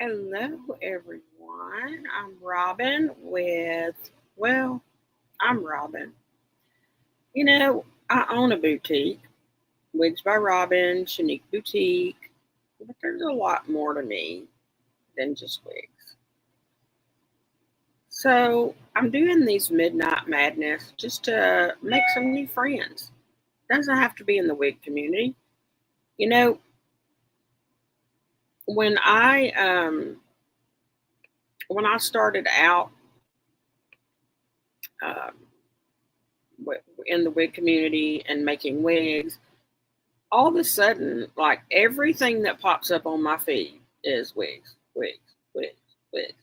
Hello, everyone. I'm Robin I'm Robin. I own a boutique, Wigs by Robin, Chinique Boutique, but there's a lot more to me than just wigs. So I'm doing these Midnight Madness just to make some new friends. Doesn't have to be in the wig community. You know, when I when I started out um, in the wig community and making wigs, all of a sudden, like everything that pops up on my feed is wigs, wigs, wigs, wigs.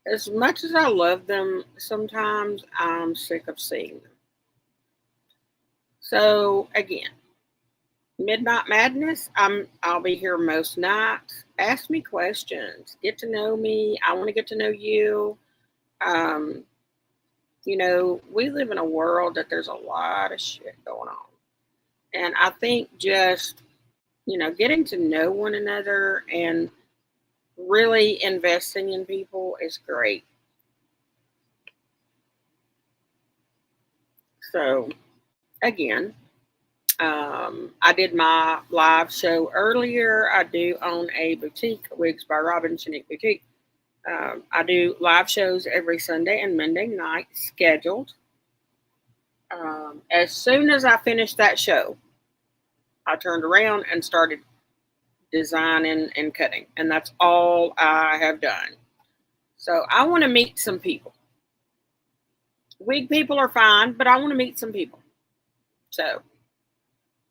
As much as I love them, sometimes I'm sick of seeing them. So again, Midnight Madness. I'll be here most nights. Ask me questions. Get to know me. I want to get to know you. Um, we live in a world that there's a lot of shit going on. And I think just, getting to know one another and really investing in people is great. So, again, I did my live show earlier. I do own a boutique, Wigs by Robin Chinique Boutique. I do live shows every Sunday and Monday night scheduled. As soon as I finished that show, I turned around and started designing and cutting, and that's all I have done. So I want to meet some people. Wig people are fine, but I want to meet some people. So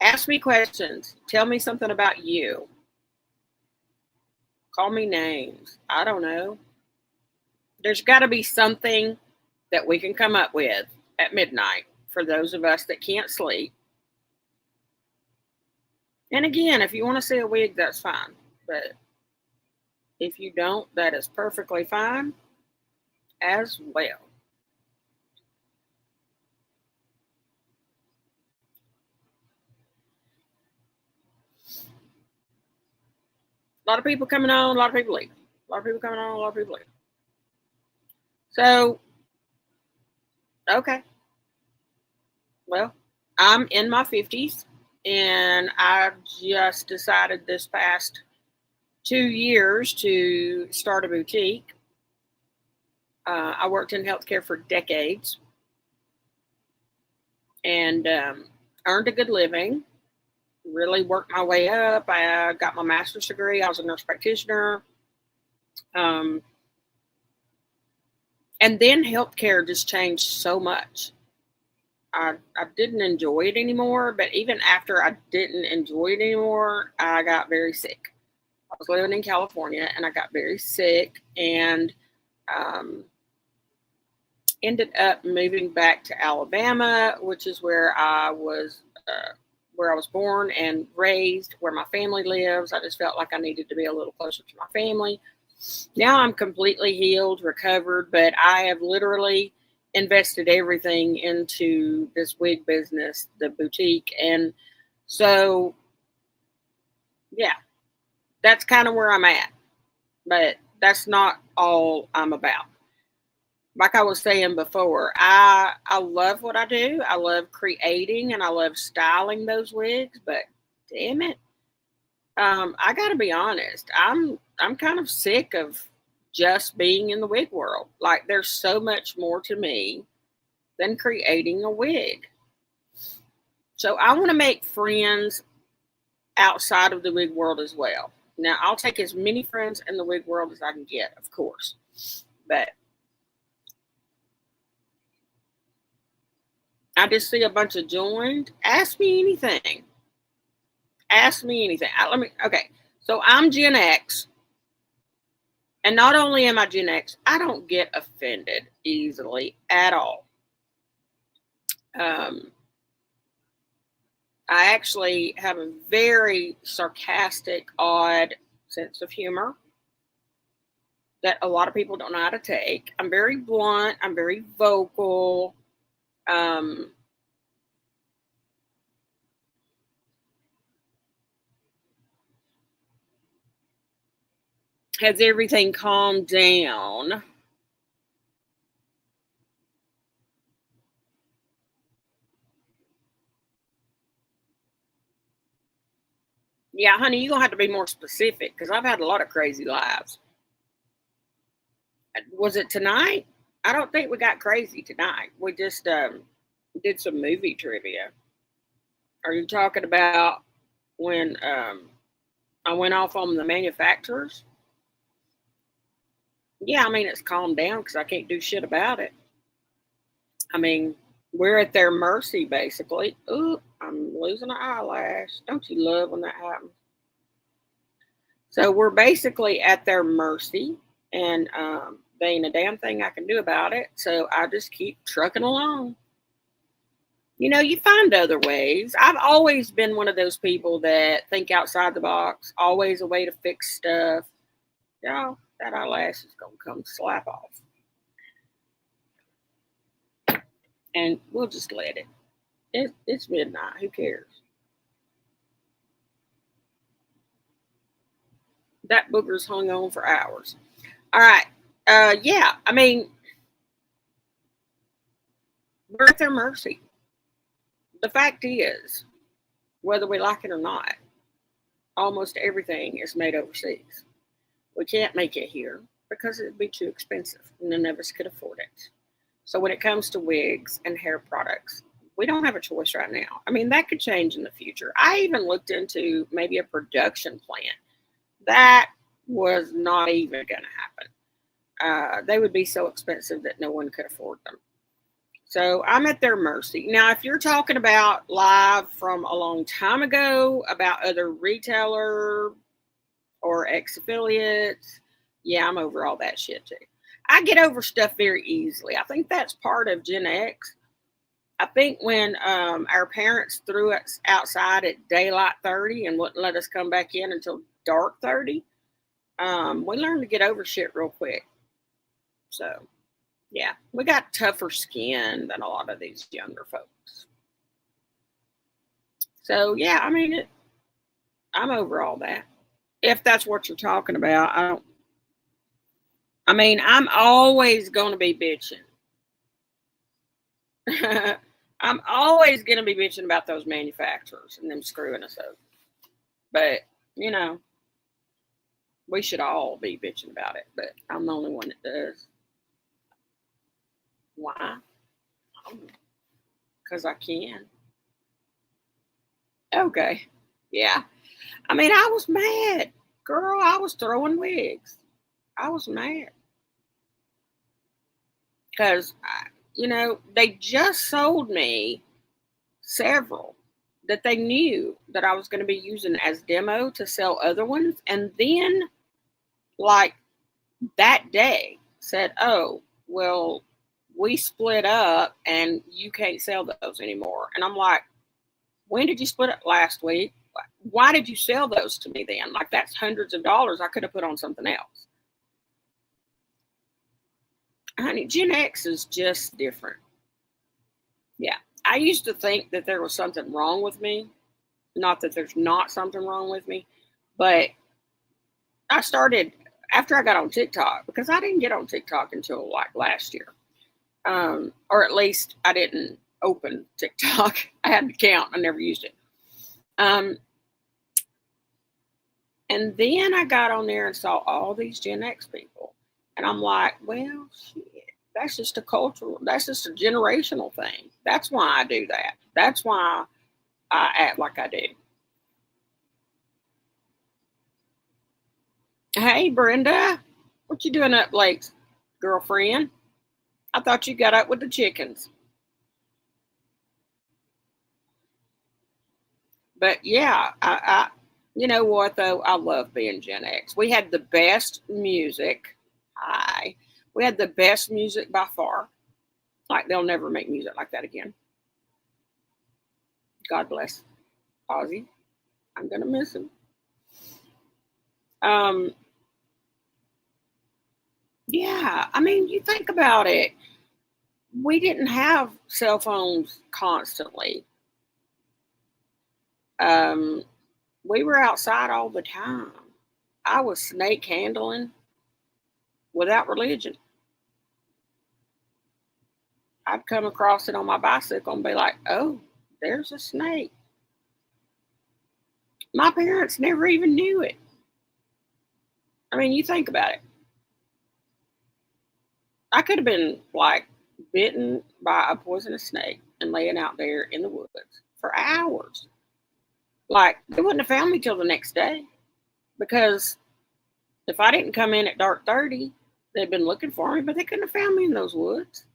ask me questions. Tell me something about you. Call me names. I don't know. There's got to be something that we can come up with at midnight for those of us that can't sleep. And again, if you want to see a wig, that's fine. But if you don't, that is perfectly fine as well. A lot of people coming on, a lot of people leaving. A lot of people coming on, a lot of people leaving. So, okay. Well, I'm in my 50s and I just decided this past 2 years to start a boutique. I worked in healthcare for decades and earned a good living, really worked my way up. I got my master's degree. I was a nurse practitioner. Um, and then healthcare just changed so much. I didn't enjoy it anymore, but even after I didn't enjoy it anymore, I got very sick. I was living in California and I got very sick and um, ended up moving back to Alabama, which is where I was born and raised, where my family lives. I just felt like I needed to be a little closer to my family. Now I'm completely healed, recovered, but I have literally invested everything into this wig business, the boutique. And so, yeah, that's kind of where I'm at. But that's not all I'm about. Like I was saying before, I love what I do. I love creating and I love styling those wigs, but damn it. I gotta be honest. I'm kind of sick of just being in the wig world. Like there's so much more to me than creating a wig. So I want to make friends outside of the wig world as well. Now I'll take as many friends in the wig world as I can get, of course. But I just see a bunch of joined. Ask me anything. Ask me anything. Okay. So I'm Gen X. And not only am I Gen X, I don't get offended easily at all. Um, I actually have a very sarcastic, odd sense of humor that a lot of people don't know how to take. I'm very blunt. I'm very vocal. Um, Has everything calmed down? Yeah, honey, you're going to have to be more specific because I've had a lot of crazy lives. Was it tonight? I don't think we got crazy tonight. We just did some movie trivia. Are you talking about when I went off on the manufacturers? Yeah, I mean, it's calmed down because I can't do shit about it. I mean, we're at their mercy, basically. Ooh, I'm losing an eyelash. Don't you love when that happens? So we're basically at their mercy, and there ain't a damn thing I can do about it. So I just keep trucking along. You know, you find other ways. I've always been one of those people that think outside the box, always a way to fix stuff. You know, that eyelash is going to come slap off. And we'll just let it. It's midnight. Who cares? That booger's hung on for hours. All right. Yeah, I mean, we're at their mercy. The fact is, whether we like it or not, almost everything is made overseas. We can't make it here because it'd be too expensive and none of us could afford it. So when it comes to wigs and hair products, we don't have a choice right now. I mean, that could change in the future. I even looked into maybe a production plant. That was not even going to happen. They would be so expensive that no one could afford them. So I'm at their mercy. Now, if you're talking about live from a long time ago, about other retailer or ex-affiliates, yeah, I'm over all that shit too. I get over stuff very easily. I think that's part of Gen X. I think when our parents threw us outside at daylight 30 and wouldn't let us come back in until dark 30, we learned to get over shit real quick. So, yeah, we got tougher skin than a lot of these younger folks. So, yeah, I mean, I'm over all that. If that's what you're talking about, I don't. I mean, I'm always going to be bitching. I'm always going to be bitching about those manufacturers and them screwing us over. But, you know, we should all be bitching about it. But I'm the only one that does. Why? Because I can. Okay. Yeah. I mean, I was mad. Girl, I was throwing wigs. I was mad. Because, you know, they just sold me several that they knew that I was going to be using as demo to sell other ones. And then, like, that day said, oh, well, we split up and you can't sell those anymore. And I'm like, when did you split up? Last week? Why did you sell those to me then? Like, that's hundreds of dollars I could have put on something else. Honey, Gen X is just different. Yeah. I used to think that there was something wrong with me. Not that there's not something wrong with me, but I started after I got on TikTok, because I didn't get on TikTok until like last year. Or at least I didn't open TikTok. I had an account. I never used it. And then I got on there and saw all these Gen X people. And I'm like, well, shit, that's just a cultural, that's just a generational thing. That's why I do that. That's why I act like I do. Hey, Brenda, what you doing up late, girlfriend? I thought you got up with the chickens. But yeah, you know what though? I love being Gen X. We had the best music. Hi. We had the best music by far. Like they'll never make music like that again. God bless Ozzy. I'm gonna miss him. Um, yeah, I mean, you think about it. We didn't have cell phones constantly. Um, we were outside all the time. I was snake handling without religion. I'd come across it on my bicycle and be like, oh, there's a snake. My parents never even knew it. I mean, you think about it. I could have been like bitten by a poisonous snake and laying out there in the woods for hours. Like, they wouldn't have found me till the next day because if I didn't come in at dark 30, they'd been looking for me, but they couldn't have found me in those woods.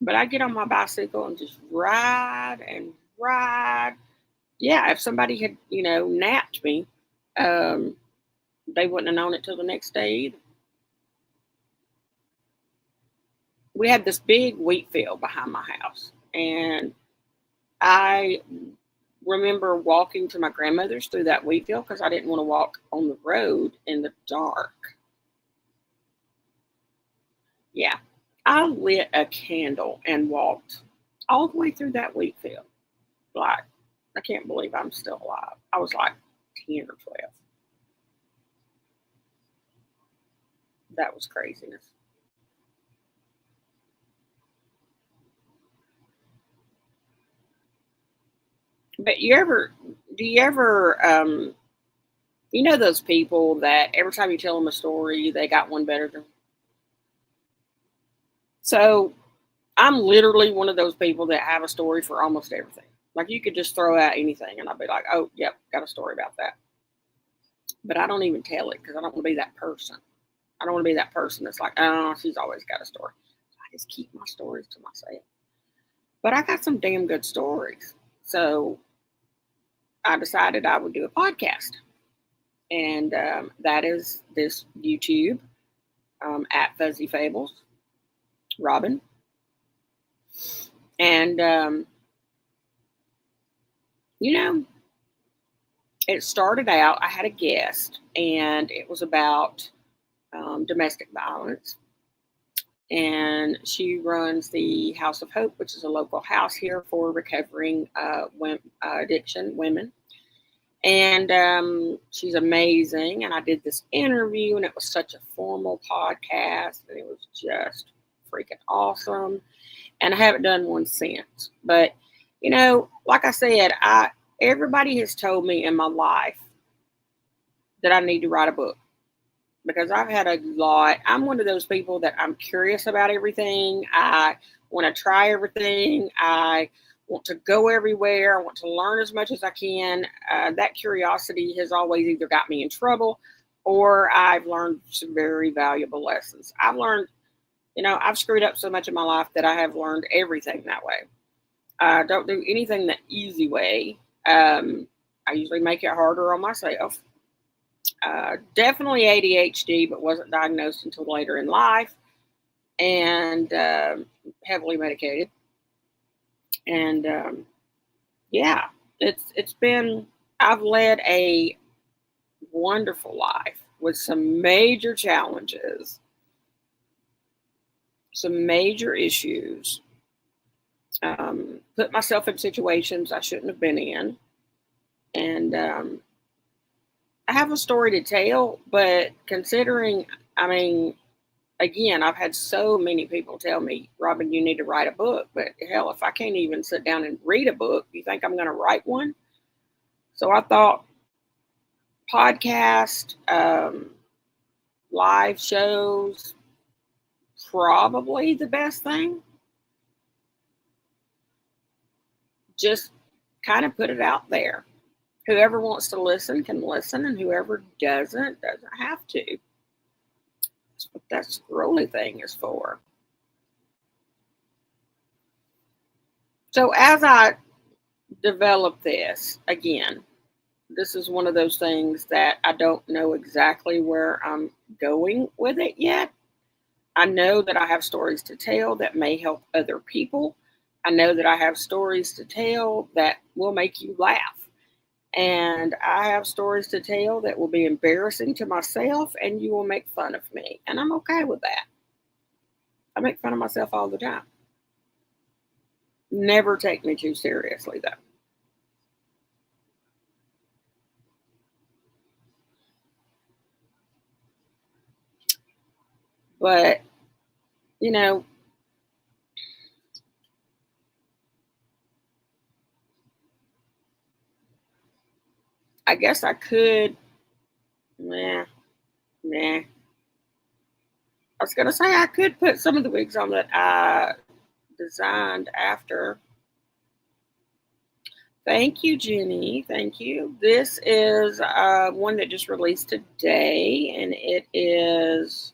But I get on my bicycle and just ride and ride. Yeah, if somebody had, napped me, um, they wouldn't have known it till the next day either. We had this big wheat field behind my house, and I remember walking to my grandmother's through that wheat field because I didn't want to walk on the road in the dark. Yeah, I lit a candle and walked all the way through that wheat field. Like, I can't believe I'm still alive. I was like 10 or 12. That was craziness. But do you ever, those people that every time you tell them a story, they got one better than. So I'm literally one of those people that have a story for almost everything. Like, you could just throw out anything and I'll be like, oh, yep, got a story about that. But I don't even tell it because I don't want to be that person. I don't want to be that person that's like, oh, she's always got a story. So I just keep my stories to myself. But I got some damn good stories. So I decided I would do a podcast. And that is this YouTube at Fuzzy Fables, Robin. And, it started out, I had a guest, and it was about domestic violence. And she runs the House of Hope, which is a local house here for recovering addiction women. And she's amazing. And I did this interview, and it was such a formal podcast, and it was just freaking awesome. And I haven't done one since. But, like I said, everybody has told me in my life that I need to write a book because I've had a lot. I'm one of those people that I'm curious about everything. I want to try everything. I want to go everywhere. I want to learn as much as I can. That curiosity has always either got me in trouble or I've learned some very valuable lessons. I've screwed up so much in my life that I have learned everything that way. I don't do anything the easy way. I usually make it harder on myself. Definitely ADHD, but wasn't diagnosed until later in life, and heavily medicated. And yeah, I've led a wonderful life with some major challenges, some major issues, put myself in situations I shouldn't have been in. And I have a story to tell, but considering, again, I've had so many people tell me, Robin, you need to write a book. But hell, if I can't even sit down and read a book, you think I'm going to write one? So I thought podcast, live shows, probably the best thing. Just kind of put it out there. Whoever wants to listen can listen, and whoever doesn't have to. That's what that scrolly thing is for. So as I develop this, again, this is one of those things that I don't know exactly where I'm going with it yet. I know that I have stories to tell that may help other people. I know that I have stories to tell that will make you laugh. And I have stories to tell that will be embarrassing to myself, and you will make fun of me. And I'm okay with that. I make fun of myself all the time. Never take me too seriously, though. But, you know, I guess I could. Nah, nah. I was going to say I could put some of the wigs on that I designed after. Thank you, Jenny. Thank you. This is one that just released today, and it is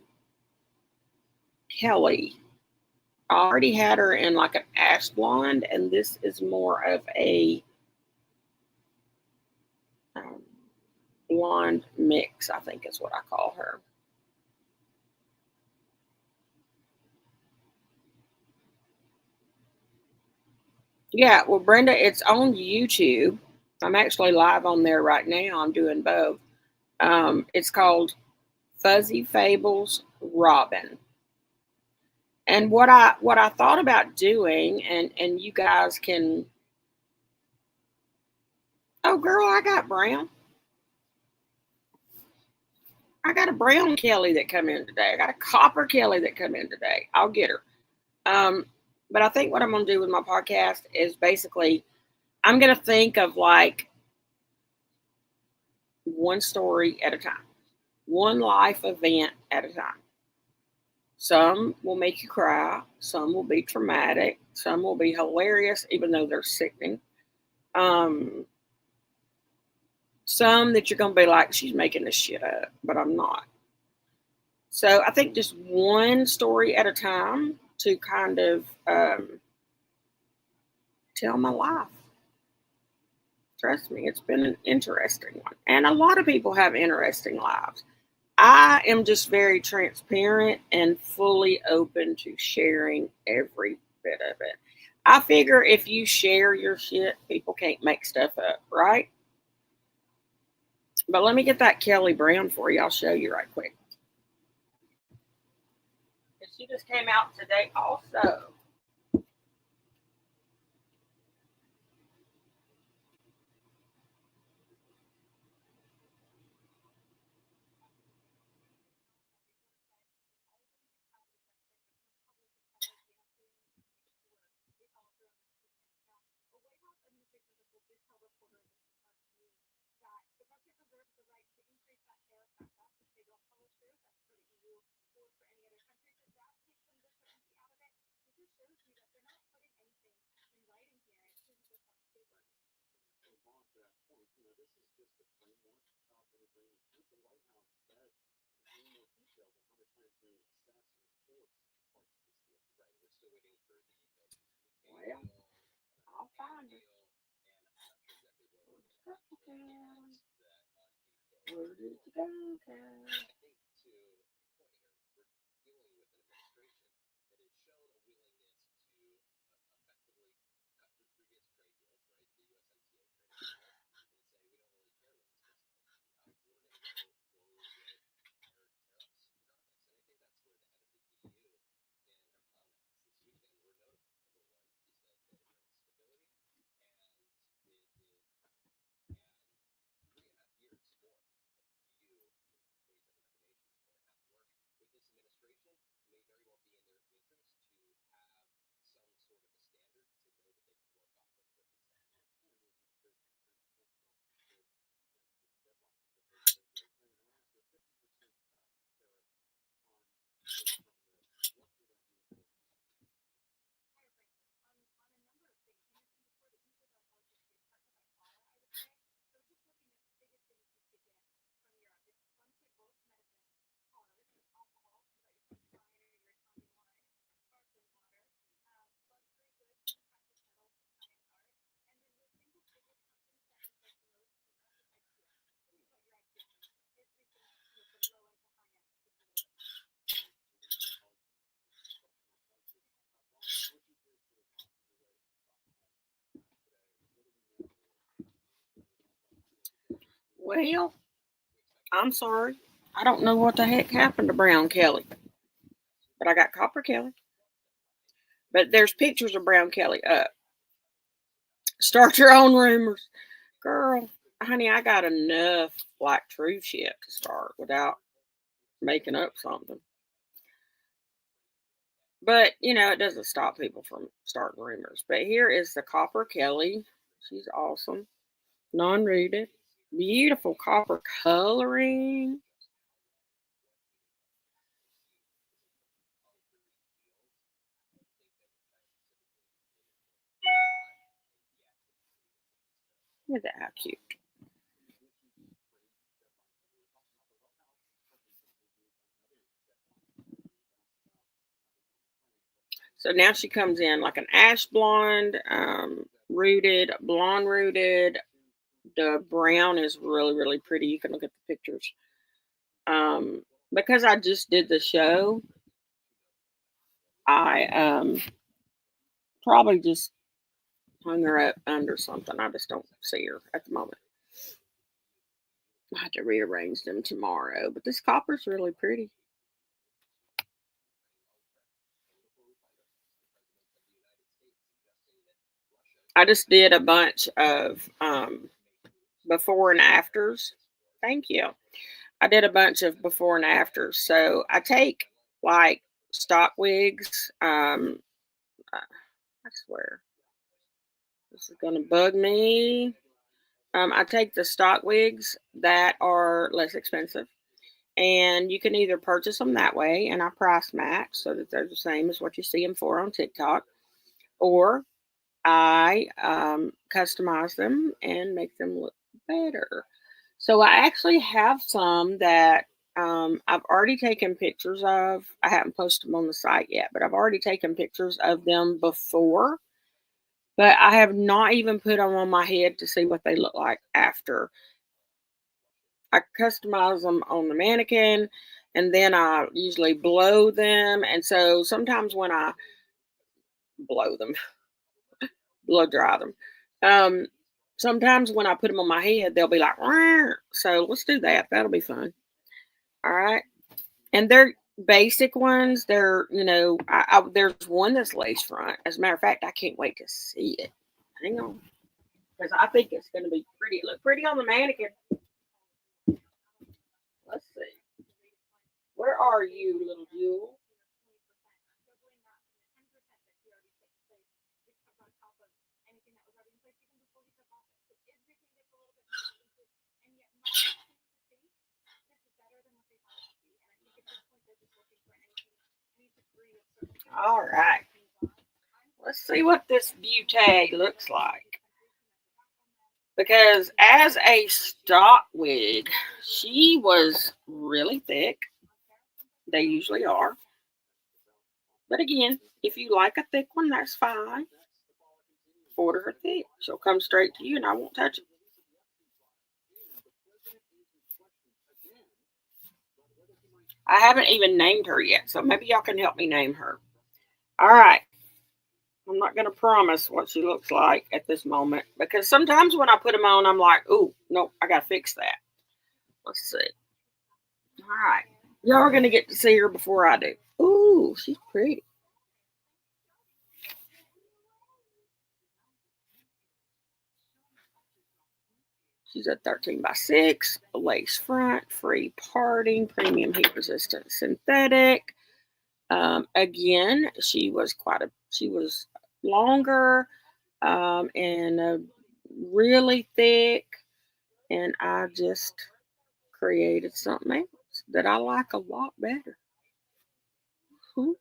Kelly. I already had her in like an ash blonde, and this is more of a um, blonde mix, I think is what I call her. Yeah, well, Brenda, it's on YouTube. I'm actually live on there right now. I'm doing both. It's called Fuzzy Fables Robin. And what I thought about doing, and you guys can. Oh, girl, I got brown. I got a brown Kelly that come in today. I got a copper Kelly that come in today. I'll get her. Um, but I think what I'm going to do with my podcast is basically I'm going to think of like one story at a time, one life event at a time. Some will make you cry, some will be traumatic, some will be hilarious, even though they're sickening. Um, some that you're going to be like, she's making this shit up, but I'm not. So I think just one story at a time to kind of tell my life. Trust me, it's been an interesting one. And a lot of people have interesting lives. I am just very transparent and fully open to sharing every bit of it. I figure if you share your shit, people can't make stuff up, right? But let me get that Kelly Brown for you. I'll show you right quick. She just came out today also. Well, I'll find it. Where did it go, Cal? Well, I'm sorry. I don't know what the heck happened to Brown Kelly, but I got Copper Kelly. But there's pictures of Brown Kelly up. Start your own rumors. Girl, honey, I got enough like true shit to start without making up something. But, it doesn't stop people from starting rumors. But here is the Copper Kelly. She's awesome. Non-rooted. Beautiful copper coloring. Look at that, how cute. So now she comes in like an ash blonde, rooted, blonde rooted. The brown is really, really pretty. You can look at the pictures. Because I just did the show, I probably just hung her up under something. I just don't see her at the moment. I have to rearrange them tomorrow. But this copper's really pretty. I just did a bunch of before and afters. Thank you. I did a bunch of before and afters. So I take like stock wigs. I swear this is gonna bug me. I take the stock wigs that are less expensive, and you can either purchase them that way, and I price match so that they're the same as what you see them for on TikTok, or I customize them and make them look better. So I actually have some that I've already taken pictures of. I haven't posted them on the site yet, but I've already taken pictures of them before. But I have not even put them on my head to see what they look like after. I customize them on the mannequin, and then I usually blow them. And so sometimes when I blow them, blow dry them, um, sometimes when I put them on my head, they'll be like, "Rrr." So let's do that. That'll be fun. All right. And they're basic ones. They're, there's one that's lace front. As a matter of fact, I can't wait to see it. Hang on. Because I think it's going to be pretty. Look pretty on the mannequin. Let's see. Where are you, little jewel? All right. Let's see what this beauty looks like. Because as a stock wig, she was really thick. They usually are. But again, if you like a thick one, that's fine. Order her thick. She'll come straight to you and I won't touch it. I haven't even named her yet, so maybe y'all can help me name her. All right. I'm not going to promise what she looks like at this moment because sometimes when I put them on, I'm like, "Ooh, no, I got to fix that." Let's see. All right. Y'all are going to get to see her before I do. Ooh, she's pretty. She's a 13x6, lace front, free parting, premium heat resistant synthetic. Again, she was longer and really thick, and I just created something else that I like a lot better. Ooh,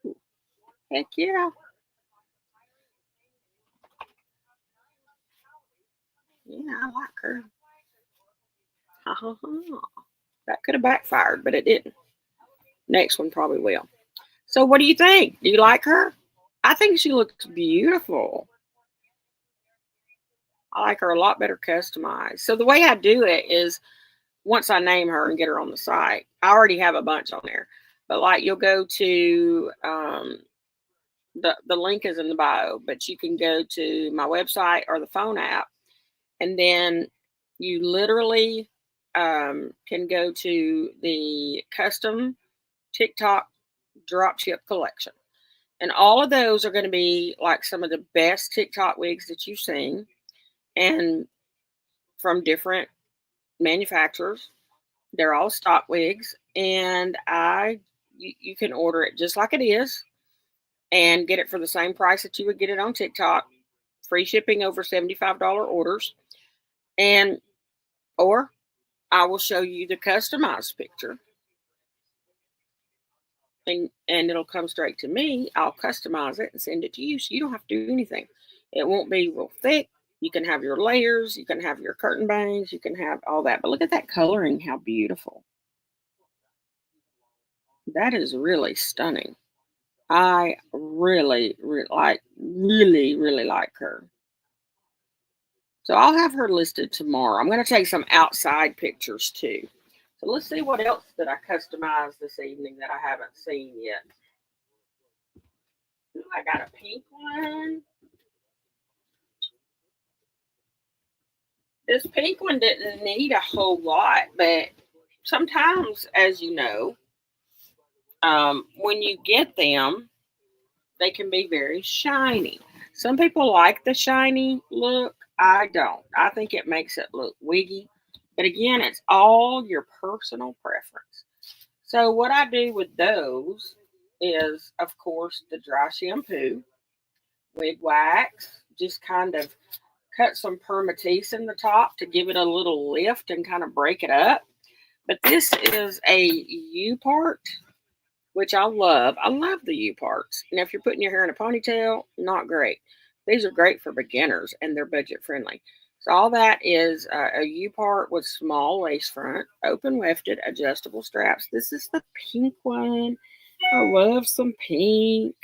heck yeah. Yeah, I like her. Ha ha ha. That could have backfired, but it didn't. Next one probably will. So, what do you think? Do you like her? I think she looks beautiful. I like her a lot better customized. So, the way I do it is once I name her and get her on the site, I already have a bunch on there. But, like, you'll go to the link is in the bio, but you can go to my website or the phone app, and then you literally can go to the custom TikTok dropship collection. And all of those are going to be like some of the best TikTok wigs that you've seen. and from different manufacturers. They're all stock wigs, and you can order it just like it is and get it for the same price that you would get it on TikTok. Free shipping over $75 orders. And or I will show you the customized picture, and it'll come straight to me. I'll customize it and send it to you, so you don't have to do anything. It won't be real thick. You can have your layers, you can have your curtain bangs, you can have all that. But look at that coloring, how beautiful. That is really stunning. I really like her. So I'll have her listed tomorrow. I'm going to take some outside pictures too. So let's see what else that I customized this evening that I haven't seen yet. Ooh, I got a pink one. This pink one didn't need a whole lot, but sometimes, as you know, when you get them, they can be very shiny. Some people like the shiny look. I don't. I think it makes it look wiggy. But again, it's all your personal preference. So what I do with those is, of course, the dry shampoo, wig wax, just kind of cut some permatease in the top to give it a little lift and kind of break it up. But this is a U part, which I love. I love the U parts. Now, if you're putting your hair in a ponytail, not great. These are great for beginners and they're budget friendly. So all that is a U part with small lace front, open wefted, adjustable straps. This is the pink one. I love some pink.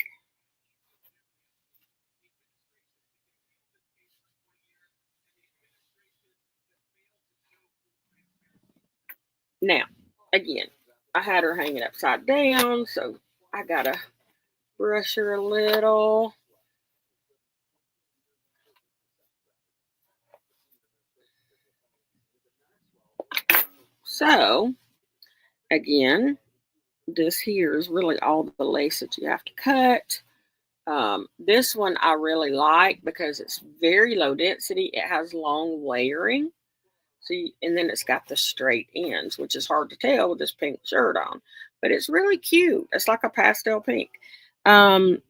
Now, again, I had her hanging upside down, so I gotta brush her a little. So, again, this here is really all the lace that you have to cut. This one I really like because it's very low density. It has long layering. And then it's got the straight ends, which is hard to tell with this pink shirt on. But it's really cute. It's like a pastel pink. Um,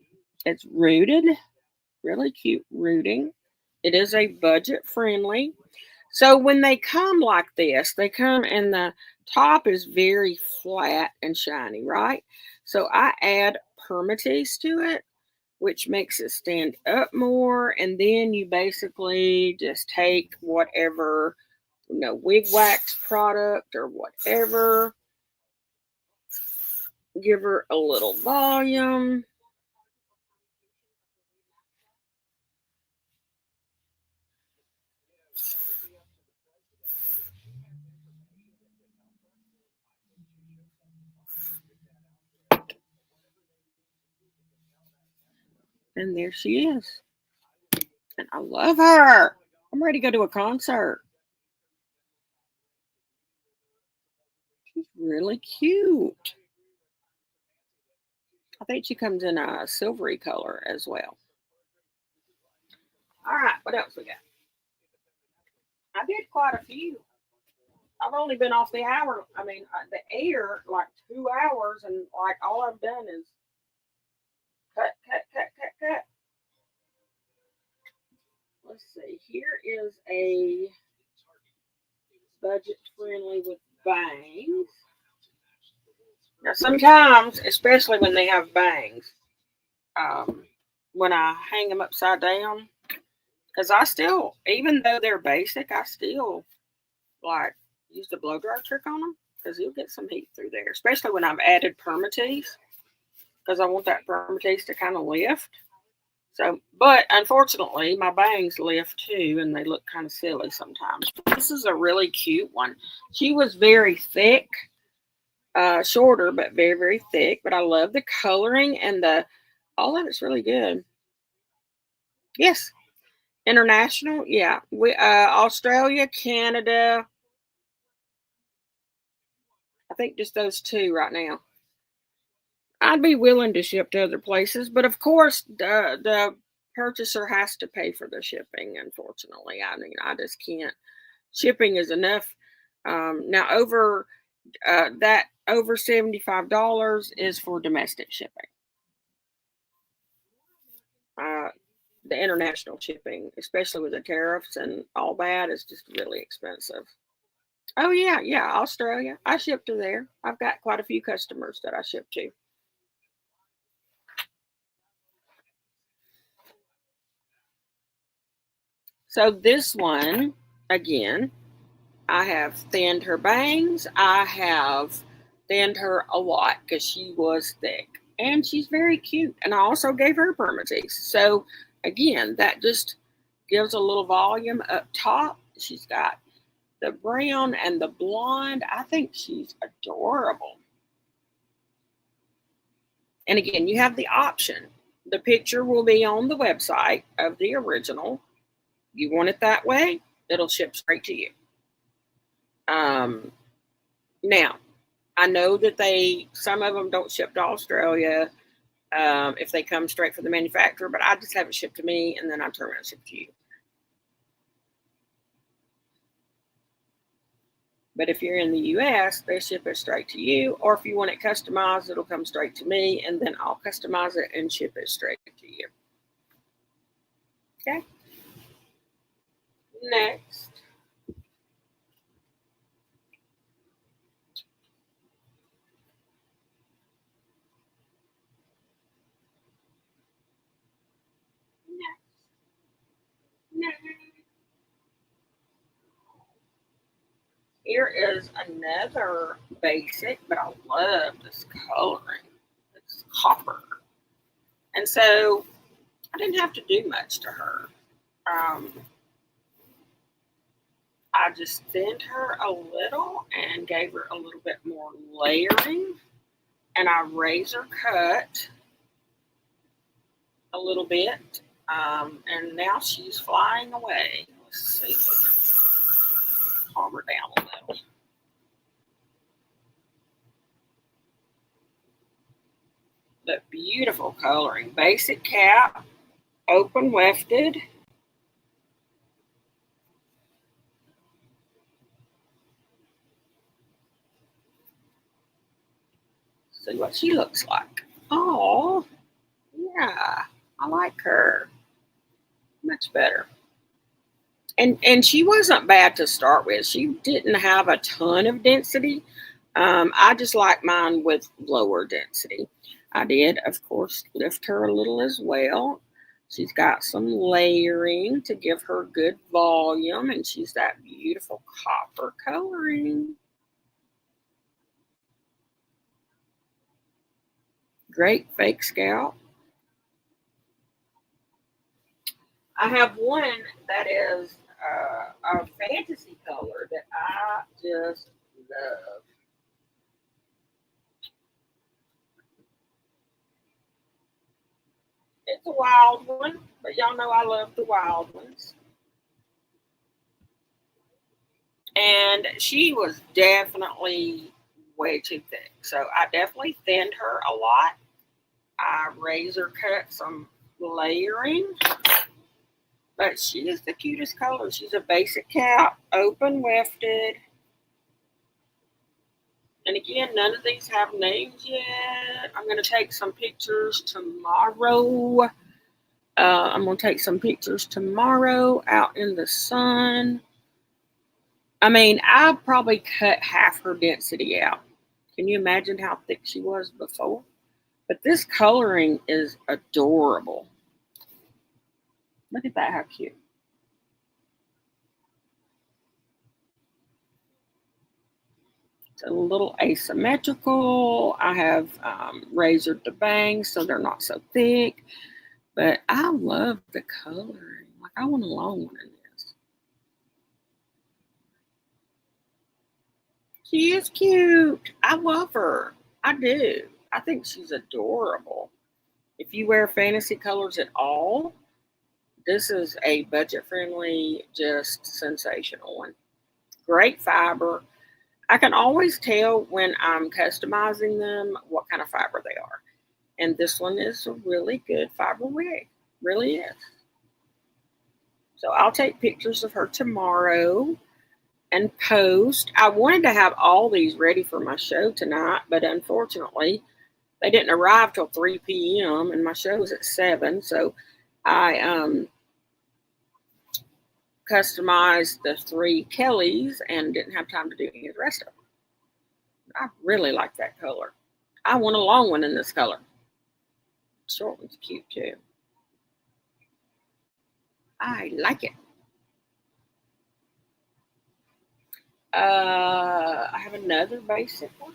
it's rooted, really cute rooting. It is a budget friendly. So when they come like this, they come and the top is very flat and shiny, right? So I add permatease to it, which makes it stand up more. And then you basically just take whatever, wig wax product or whatever, give her a little volume. And there she is. And I love her. I'm ready to go to a concert. She's really cute. I think she comes in a silvery color as well. All right, what else we got? I did quite a few. I've only been off the hour. I mean, the air like 2 hours, and like all I've done is cut, cut, cut, cut, cut. Let's see. Here is a budget friendly with bangs. Now, sometimes, especially when they have bangs, um, when I hang them upside down, because I still, even though they're basic, I still like use the blow dry trick on them because you'll get some heat through there, especially when I've added permatease because I want that permatease to kind of lift. So, but unfortunately, my bangs lift too, and they look kind of silly sometimes. This is a really cute one. She was very thick, shorter, but very, very thick. But I love the coloring and all of it's really good. Yes, international. Yeah, we Australia, Canada. I think just those two right now. I'd be willing to ship to other places, but of course, the purchaser has to pay for the shipping, unfortunately. I mean, I just can't. Shipping is enough. Now, over $75 is for domestic shipping. Uh, the international shipping, especially with the tariffs and all that, is just really expensive. Oh yeah, yeah, Australia. I ship to there. I've got quite a few customers that I ship to. So this one, again, I have thinned her bangs. I have thinned her a lot because she was thick. And she's very cute. And I also gave her permatease. So again, that just gives a little volume up top. She's got the brown and the blonde. I think she's adorable. And again, you have the option. The picture will be on the website of the original. You want it that way, it'll ship straight to you. Now, I know that some of them don't ship to Australia if they come straight from the manufacturer, but I just have it shipped to me and then I turn around and ship to you. But if you're in the US, they ship it straight to you. Or if you want it customized, it'll come straight to me and then I'll customize it and ship it straight to you. Okay. Next. Here is another basic, but I love this coloring. It's copper. And so I didn't have to do much to her. I just thinned her a little and gave her a little bit more layering. And I razor cut a little bit. And now she's flying away. Let's see if we can calm her down a little. But beautiful coloring. Basic cap, open wefted. See what she looks like. Oh, yeah, I like her. Much better. And she wasn't bad to start with. She didn't have a ton of density. I just like mine with lower density. I did, of course, lift her a little as well. She's got some layering to give her good volume, and she's that beautiful copper coloring. Great fake scalp. I have one that is a fantasy color that I just love. It's a wild one, but y'all know I love the wild ones. And she was definitely way too thick. So I definitely thinned her a lot. I razor cut some layering. But she is the cutest color. She's a basic cap, open wefted. And again, none of these have names yet. I'm going to take some pictures tomorrow. I'm going to take some pictures tomorrow out in the sun. I mean, I probably cut half her density out. Can you imagine how thick she was before? But this coloring is adorable. Look at that, how cute. It's a little asymmetrical. I have razored the bangs so they're not so thick. But I love the coloring. Like, I want a long one in this. She is cute. I love her. I do. I think she's adorable. If you wear fantasy colors at all, this is a budget-friendly, just sensational one. Great fiber. I can always tell when I'm customizing them what kind of fiber they are. And this one is a really good fiber wig. Really is. So I'll take pictures of her tomorrow and post. I wanted to have all these ready for my show tonight, but unfortunately, they didn't arrive till 3 p.m. and my show is at 7. So I customized the 3 Kellys and didn't have time to do any of the rest of them. I really like that color. I want a long one in this color. Short one's cute too. I like it. I have another basic one.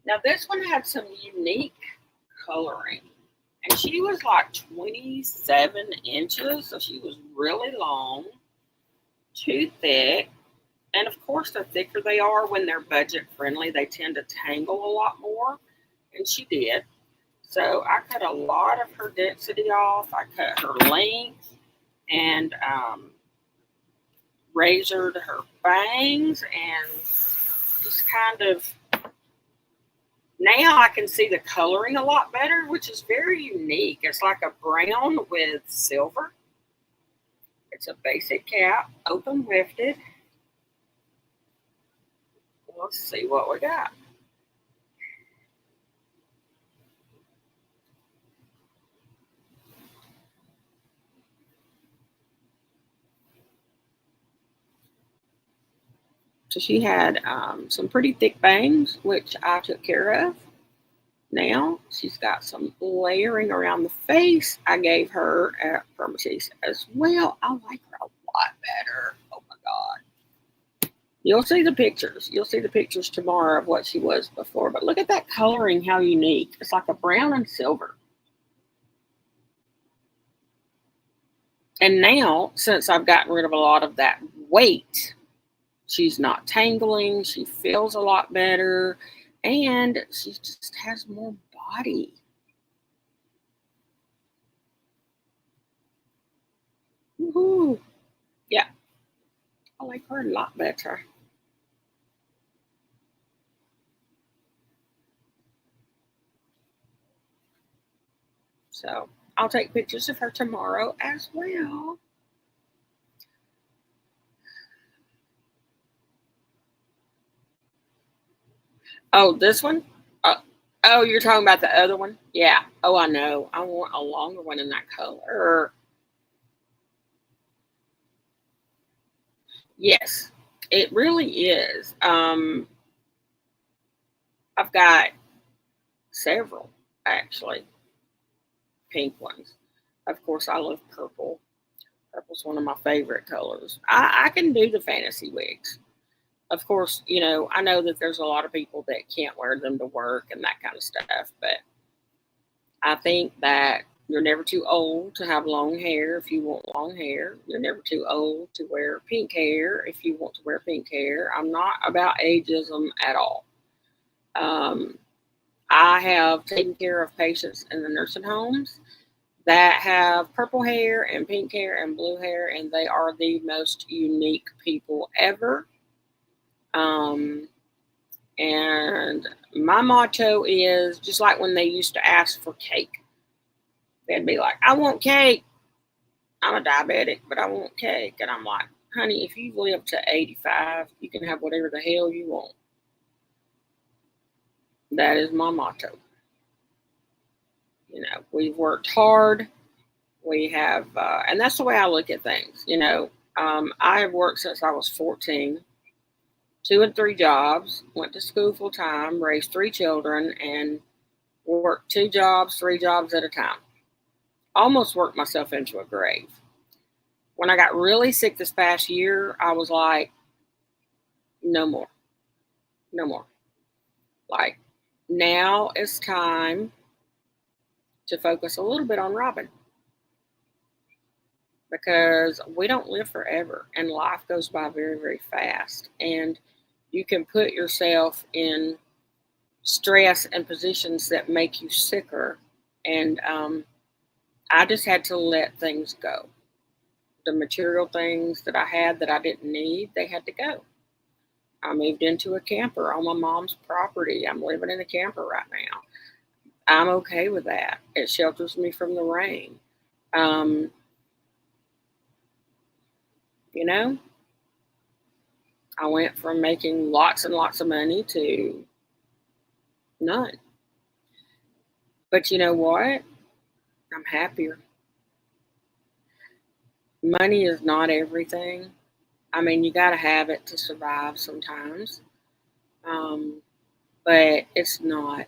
Now this one had some unique coloring. And she was like 27 inches, so she was really long, too thick. And of course, the thicker they are when they're budget friendly, they tend to tangle a lot more. And she did. So I cut a lot of her density off. I cut her length and razored her bangs and just kind of. Now I can see the coloring a lot better, which is very unique. It's like a brown with silver. It's a basic cap, open lifted. Let's see what we got. So she had some pretty thick bangs, which I took care of. Now she's got some layering around the face. I gave her at Permatease as well. I like her a lot better. Oh my God. You'll see the pictures. You'll see the pictures tomorrow of what she was before. But look at that coloring, how unique. It's like a brown and silver. And now, since I've gotten rid of a lot of that weight, she's not tangling. She feels a lot better. And she just has more body. Woohoo. Yeah. I like her a lot better. So I'll take pictures of her tomorrow as well. Oh, this one? Oh, you're talking about the other one? Yeah. Oh, I know. I want a longer one in that color. Yes, it really is. I've got several, actually, pink ones. Of course, I love purple. Purple's one of my favorite colors. I can do the fantasy wigs. Of course, I know that there's a lot of people that can't wear them to work and that kind of stuff, but I think that you're never too old to have long hair if you want long hair. You're never too old to wear pink hair if you want to wear pink hair. I'm not about ageism at all. Um, I have taken care of patients in the nursing homes that have purple hair and pink hair and blue hair, and they are the most unique people ever. Um, and my motto is just like when they used to ask for cake. They'd be like, I want cake. I'm a diabetic, but I want cake. And I'm like, honey, if you live to 85, you can have whatever the hell you want. That is my motto. We've worked hard. We have, and that's the way I look at things. I have worked since I was 14, 2 and 3 jobs, went to school full time, raised 3 children, and worked 2 jobs, 3 jobs at a time. Almost worked myself into a grave. When I got really sick this past year, I was like, no more. No more. Like, now it's time to focus a little bit on Robin. Because we don't live forever and life goes by very, very fast. And you can put yourself in stress and positions that make you sicker And I just had to let things go. The material things that I had that I didn't need, they had to go. I moved into a camper on my mom's property. I'm living in a camper right now. I'm okay with that. It shelters me from the rain. Um, you know, I went from making lots and lots of money to none. But you know what? I'm happier. Money is not everything. I mean, you got to have it to survive sometimes. Um, but it's not.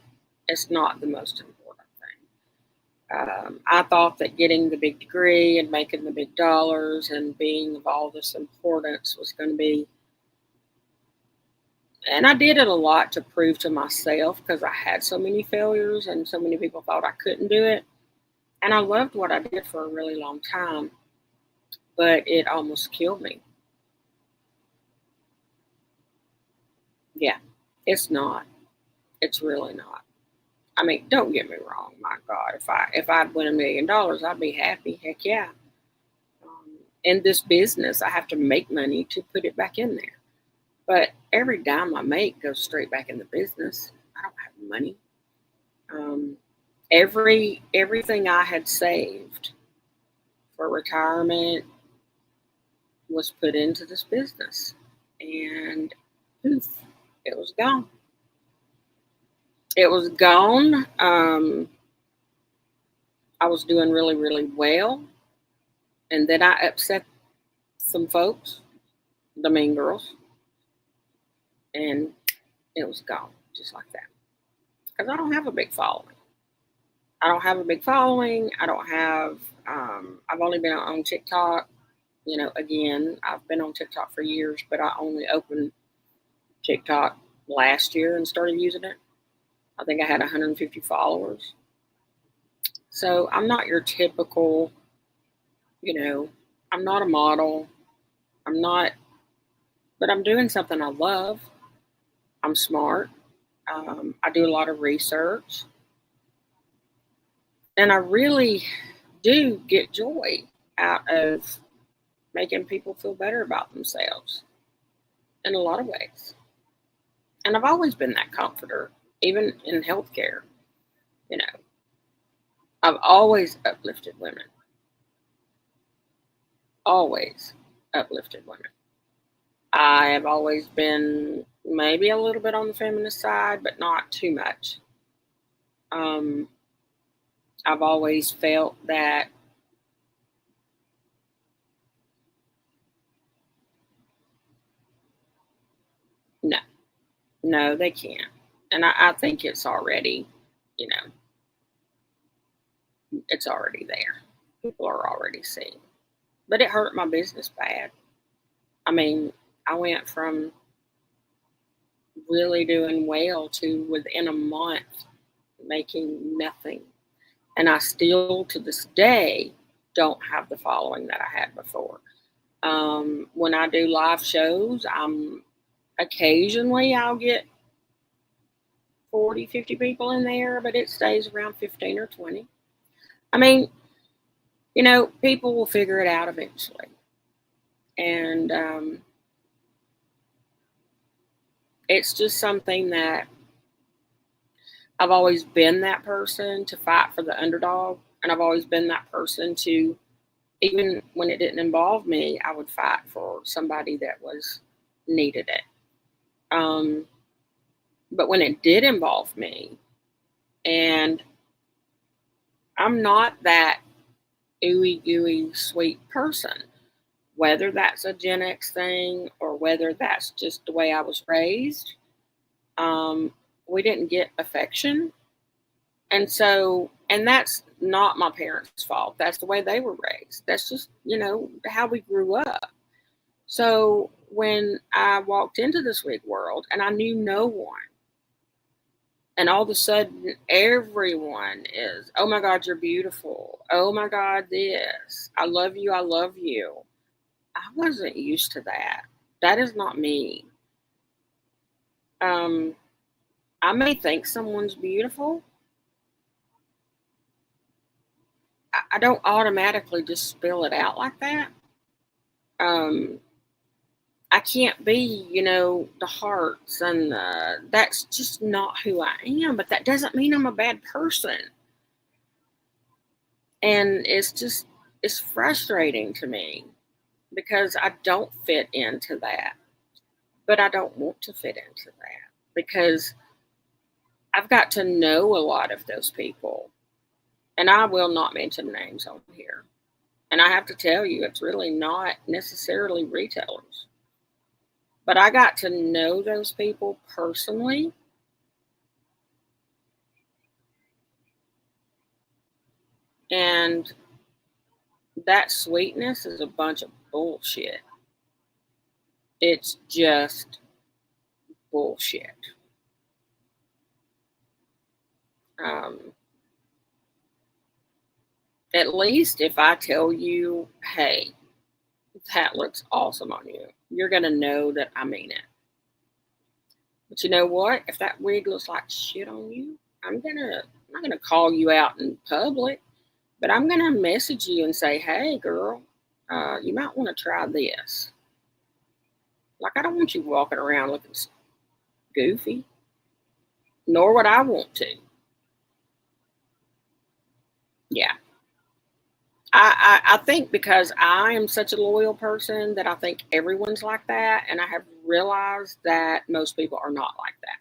It's not the most important thing. I thought that getting the big degree and making the big dollars and being of all this importance was going to be, and I did it a lot to prove to myself because I had so many failures and so many people thought I couldn't do it. And I loved what I did for a really long time, but it almost killed me. Yeah, it's not. It's really not. I mean, don't get me wrong. My God, if I'd win $1 million, I'd be happy. Heck yeah. In this business, I have to make money to put it back in there. But every dime I make goes straight back in the business. I don't have money. Um, everything I had saved for retirement was put into this business, and poof, it was gone. It was gone. I was doing really, really well, and then I upset some folks, the mean girls, and it was gone just like that. Because I don't have a big following. I don't have a big following. I don't have. I've only been on TikTok. You know, again, I've been on TikTok for years, but I only opened TikTok last year and started using it. I think I had 150 followers. So I'm not your typical, you know, I'm not a model. I'm not, but I'm doing something I love. I'm smart. I do a lot of research. And I really do get joy out of making people feel better about themselves in a lot of ways. And I've always been that comforter, even in healthcare. You know, I've always uplifted women, always uplifted women. I have always been maybe a little bit on the feminist side, but not too much. Um, I've always felt that no, no, they can't. And I think it's already, you know, it's already there. People are already seeing. But it hurt my business bad. I mean, I went from really doing well to within a month making nothing. And I still, to this day, don't have the following that I had before. When I do live shows, occasionally I'll get 40, 50 people in there, but it stays around 15 or 20. I mean, you know, people will figure it out eventually. And it's just something that I've always been that person to fight for the underdog. And I've always been that person to, even when it didn't involve me, I would fight for somebody that was needed it. Um, but when it did involve me, and I'm not that ooey gooey sweet person, whether that's a Gen X thing or whether that's just the way I was raised, um, we didn't get affection. And so, and that's not my parents' fault. That's the way they were raised. That's just, you know, how we grew up. So when I walked into this big world and I knew no one, and all of a sudden everyone is, oh my God, you're beautiful. Oh my God, this. I love you. I love you. I wasn't used to that. That is not me. Um, I may think someone's beautiful, I don't automatically just spill it out like that. Um, I can't be, the hearts and that's just not who I am. But that doesn't mean I'm a bad person. And it's frustrating to me because I don't fit into that. But I don't want to fit into that because I've got to know a lot of those people. And I will not mention names on here. And I have to tell you, it's really not necessarily retailers. But I got to know those people personally. And that sweetness is a bunch of bullshit. It's just bullshit. Um, at least if I tell you, hey, that looks awesome on you, you're going to know that I mean it. But you know what? If that wig looks like shit on you, I'm not gonna call you out in public, but I'm gonna message you and say, hey girl, you might want to try this. Like, I don't want you walking around looking goofy, nor would I want to. Yeah. I think because I am such a loyal person that I think everyone's like that, and I have realized that most people are not like that.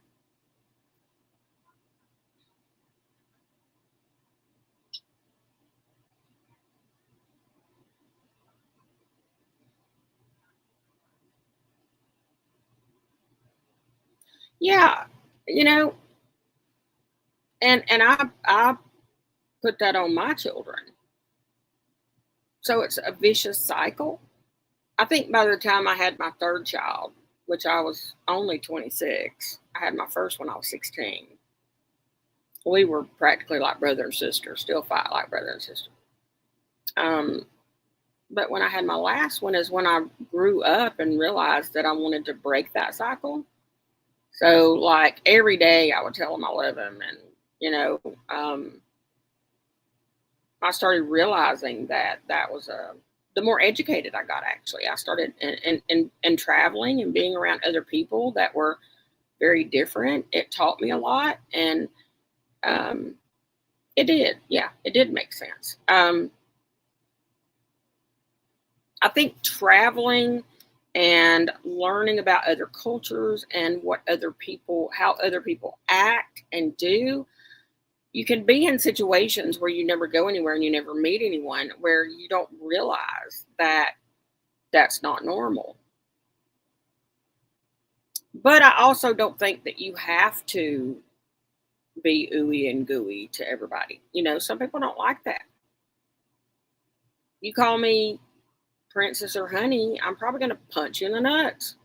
Yeah, you know, and I put that on my children. So it's a vicious cycle. I think by the time I had my third child, which I was only 26, I had my first when I was 16. We were practically like brother and sister, still fight like brother and sister. Um, but when I had my last one is when I grew up and realized that I wanted to break that cycle. So, like, every day I would tell them I love them. And, you know, um, I started realizing that that was the more educated I got, actually. I started in traveling and being around other people that were very different. It taught me a lot. And um, it did. Yeah, it did make sense. I think traveling and learning about other cultures and how other people act and do, you can be in situations where you never go anywhere and you never meet anyone where you don't realize that that's not normal. But I also don't think that you have to be ooey and gooey to everybody. Some people don't like that. You call me princess or honey, I'm probably going to punch you in the nuts.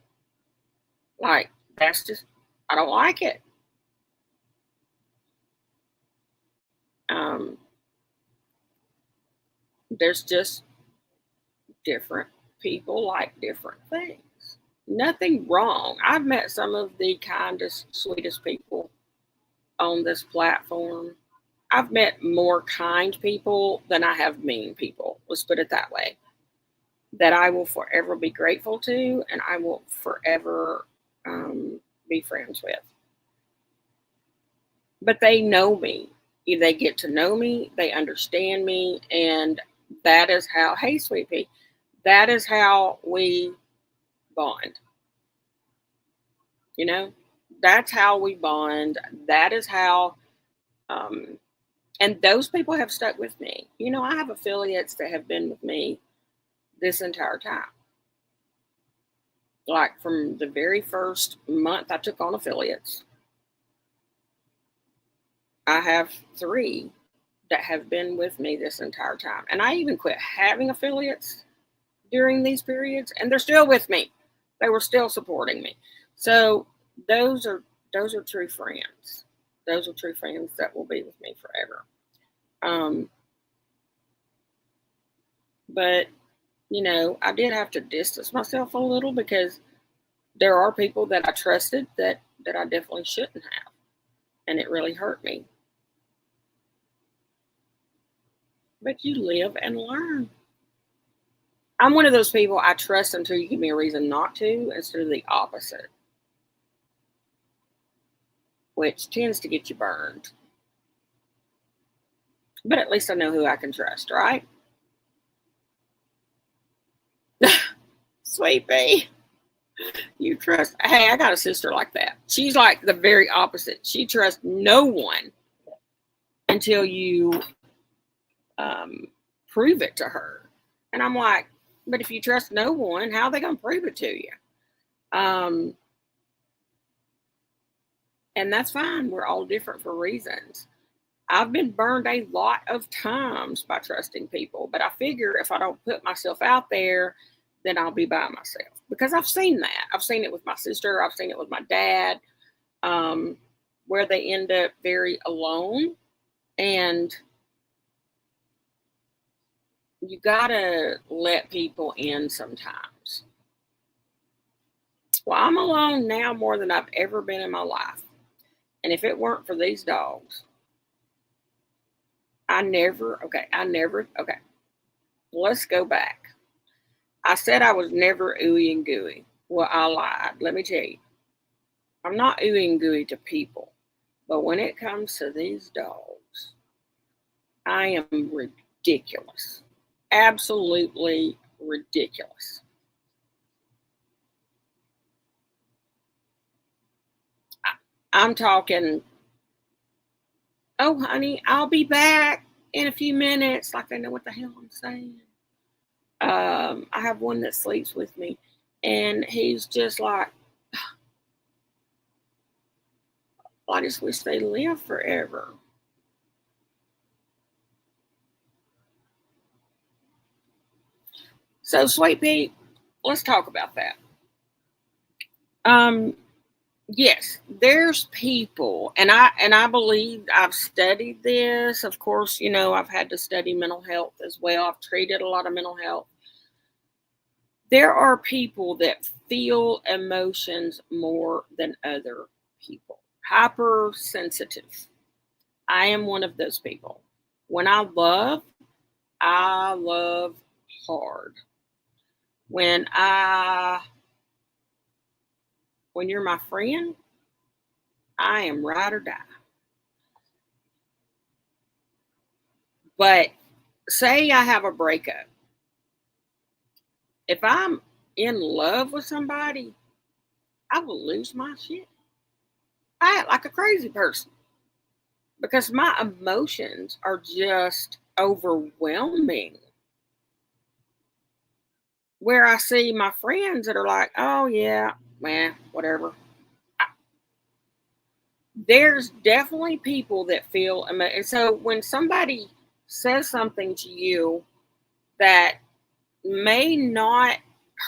Like, that's just, I don't like it. Um, there's just different people like different things. Nothing wrong. I've met some of the kindest, sweetest people on this platform. I've met more kind people than I have mean people. Let's put it that way. That I will forever be grateful to, and I will forever be friends with. But they know me. They get to know me. They understand me, and that is how. Hey, sweet pea. That is how we bond. You know, that's how we bond. That is how. Um, and those people have stuck with me. I have affiliates that have been with me this entire time. Like, from the very first month I took on affiliates, I have 3 that have been with me this entire time. And I even quit having affiliates during these periods, and they're still with me. They were still supporting me. So those are true friends. Those are true friends that will be with me forever. But I did have to distance myself a little because there are people that I trusted that I definitely shouldn't have, and it really hurt me. But you live and learn. I'm one of those people, I trust until you give me a reason not to, instead of the opposite, which tends to get you burned. But at least I know who I can trust, right? Sweet pea. You trust. Hey, I got a sister like that. She's like the very opposite. She trusts no one until you prove it to her. And I'm like, but if you trust no one, how are they going to prove it to you? And that's fine. We're all different for reasons. I've been burned a lot of times by trusting people, but I figure if I don't put myself out there, then I'll be by myself, because I've seen that. I've seen it with my sister. I've seen it with my dad, where they end up very alone, and you gotta let people in sometimes. Well, I'm alone now more than I've ever been in my life. And if it weren't for these dogs, okay, let's go back. I said I was never ooey and gooey. Well, I lied. Let me tell you, I'm not ooey and gooey to people. But when it comes to these dogs, I am ridiculous. Absolutely ridiculous. I'm talking, oh, honey, I'll be back in a few minutes. Like they know what the hell I'm saying. I have one that sleeps with me, and he's just like, I just wish they lived forever. So, Sweet Pea, let's talk about that. Um, yes, there's people, and I believe I've studied this. Of course, I've had to study mental health as well. I've treated a lot of mental health. There are people that feel emotions more than other people. Hypersensitive. I am one of those people. When I love hard. When I when you're my friend, I am ride or die. But say I have a breakup. If I'm in love with somebody, I will lose my shit. I act like a crazy person because my emotions are just overwhelming. Where I see my friends that are like, oh, yeah, man, whatever. There's definitely people that feel, and so when somebody says something to you that may not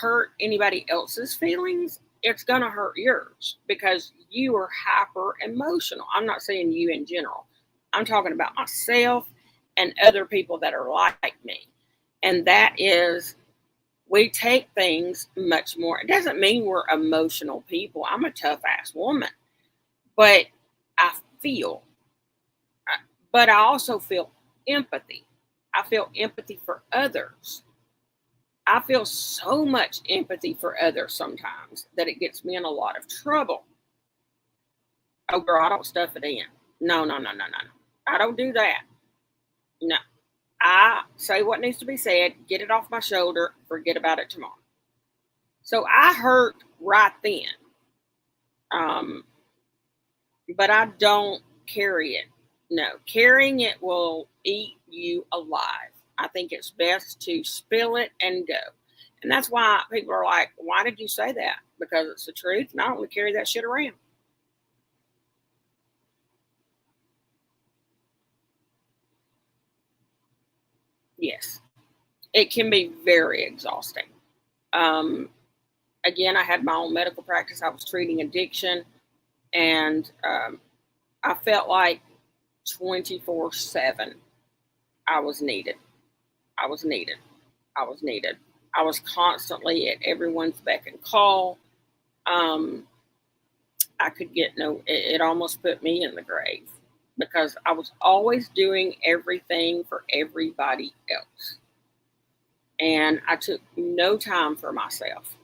hurt anybody else's feelings, it's going to hurt yours because you are hyper emotional. I'm not saying you in general. I'm talking about myself and other people that are like me. And that is, we take things much more. It doesn't mean we're emotional people. I'm a tough ass woman, but I feel, but I also feel empathy. I feel empathy for others. I feel so much empathy for others sometimes that it gets me in a lot of trouble. Oh, girl, I don't stuff it in. No, no, no, no, no, no. I don't do that. No. I say what needs to be said, get it off my shoulder, forget about it tomorrow. So I hurt right then. Um, but I don't carry it. No, carrying it will eat you alive. I think it's best to spill it and go. And that's why people are like, why did you say that? Because it's the truth, and I don't want to carry that shit around. Yes, it can be very exhausting. Um, Again, I had my own medical practice. I was treating addiction, and I felt like 24/7 I was needed. I was needed. I was needed. I was constantly at everyone's beck and call. Um, I could get no, it almost put me in the grave. because I was always doing everything for everybody else. And I took no time for myself.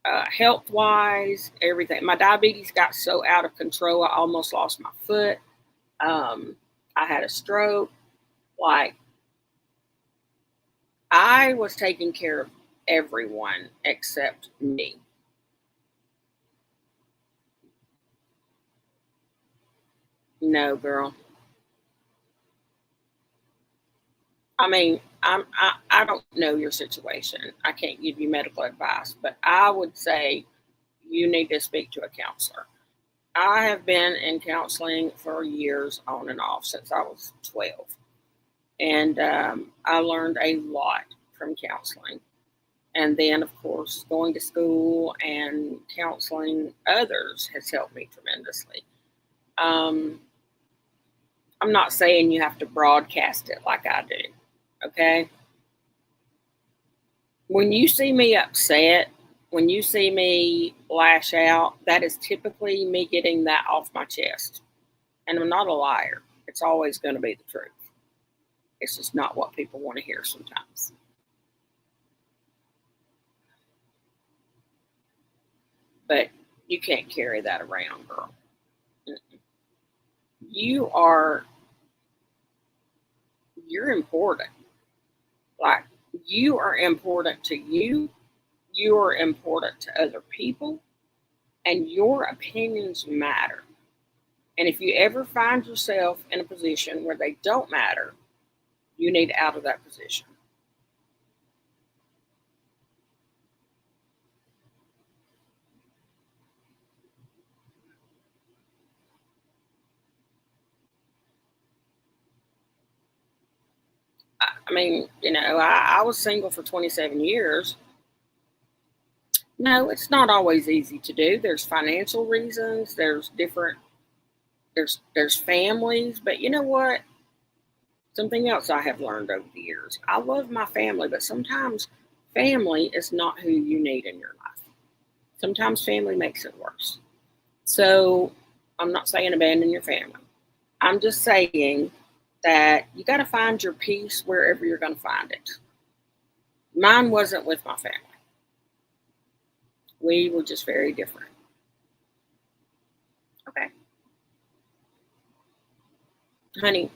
Health wise, everything. My diabetes got so out of control, I almost lost my foot. I had a stroke. Like, I was taking care of everyone except me. No, girl. I mean, I don't know your situation. I can't give you medical advice, but I would say you need to speak to a counselor. I have been in counseling for years on and off since I was 12. And I learned a lot from counseling. And then, of course, going to school and counseling others has helped me tremendously. Um, I'm not saying you have to broadcast it like I do, okay? When you see me upset, when you see me lash out, that is typically me getting that off my chest. And I'm not a liar. It's always going to be the truth. It's just not what people want to hear sometimes. But you can't carry that around, girl. You are, you're important. Like, you are important to you. You are important to other people. And your opinions matter. And if you ever find yourself in a position where they don't matter, you need out of that position. I mean, I was single for 27 years. No, it's not always easy to do. There's financial reasons, there's families, but you know what? Something else I have learned over the years. I love my family, but sometimes family is not who you need in your life. Sometimes family makes it worse. So I'm not saying abandon your family. I'm just saying that you got to find your peace wherever you're going to find it. Mine wasn't with my family. We were just very different. Okay. Honey,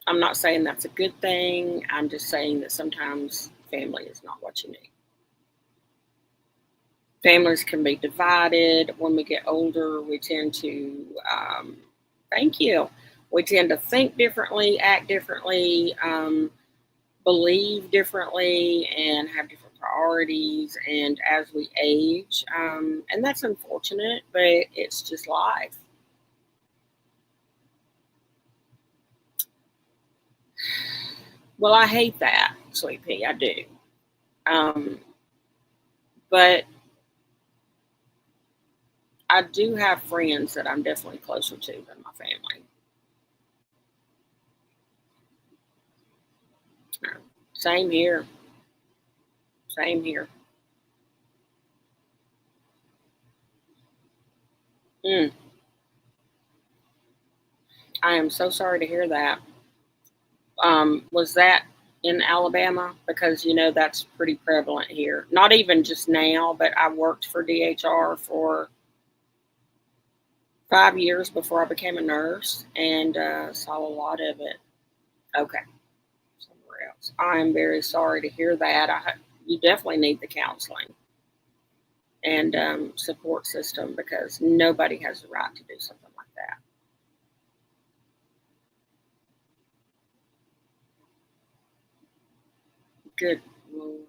I'm not saying that's a good thing. I'm just saying that sometimes family is not what you need. Families can be divided. When we get older, we tend to, thank you, we tend to think differently, act differently, believe differently, and have different priorities. And as we age, and that's unfortunate, but it's just life. Well, I hate that, Sweet Pea. I do. Um, but I do have friends that I'm definitely closer to than my family. Same here. Same here. Mm, I am so sorry to hear that. Was that in Alabama? Because that's pretty prevalent here. Not even just now, but I worked for DHR for 5 years before I became a nurse, and saw a lot of it. Okay, somewhere else. I am very sorry to hear that. You definitely need the counseling and support system because nobody has the right to do something like that. Good Lord.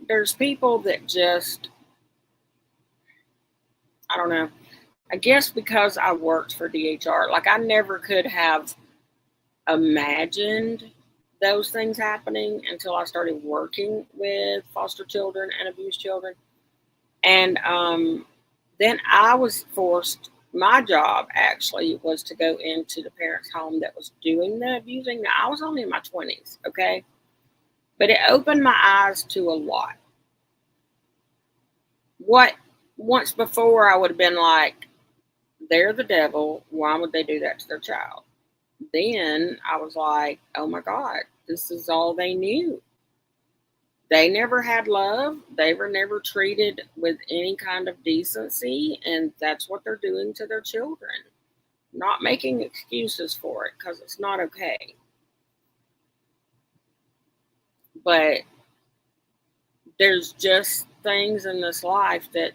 There's people that just, I don't know. I guess because I worked for DHR, like I never could have imagined those things happening until I started working with foster children and abused children. And then I was forced, my job actually was to go into the parent's home that was doing the abusing. Now, I was only in my 20s, okay? But it opened my eyes to a lot. What once before I would have been like, they're the devil. Why would they do that to their child? Then I was like, oh my God, this is all they knew. They never had love. They were never treated with any kind of decency. And that's what they're doing to their children. Not making excuses for it, because it's not okay. But there's just things in this life that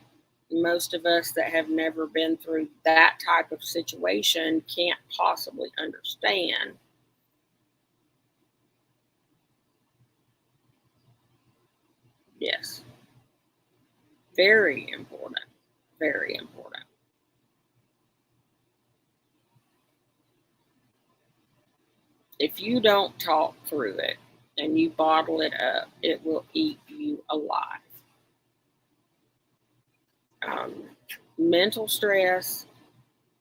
most of us that have never been through that type of situation can't possibly understand. Yes, very important. Very important. If you don't talk through it and you bottle it up, it will eat you alive. Um, Mental stress,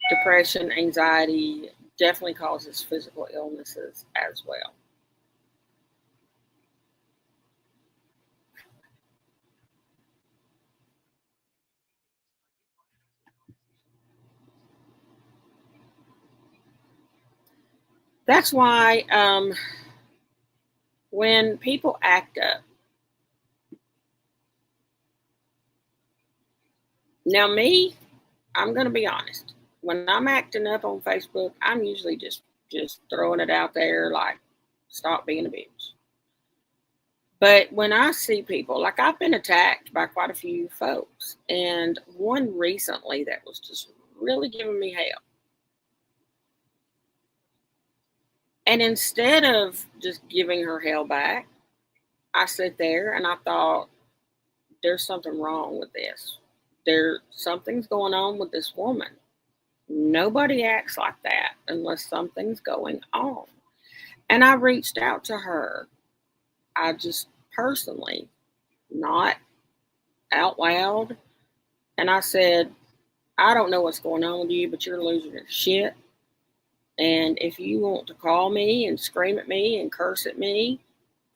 depression, anxiety definitely causes physical illnesses as well. That's why when people act up, now me, I'm going to be honest. When I'm acting up on Facebook, I'm usually just throwing it out there like, stop being a bitch. But when I see people, like I've been attacked by quite a few folks, and one recently that was just really giving me hell. And instead of just giving her hell back, I sat there and I thought, there's something wrong with this. Something's going on with this woman. Nobody acts like that unless something's going on. And I reached out to her. I just personally, not out loud. And I said, I don't know what's going on with you, but you're losing your shit. And if you want to call me and scream at me and curse at me,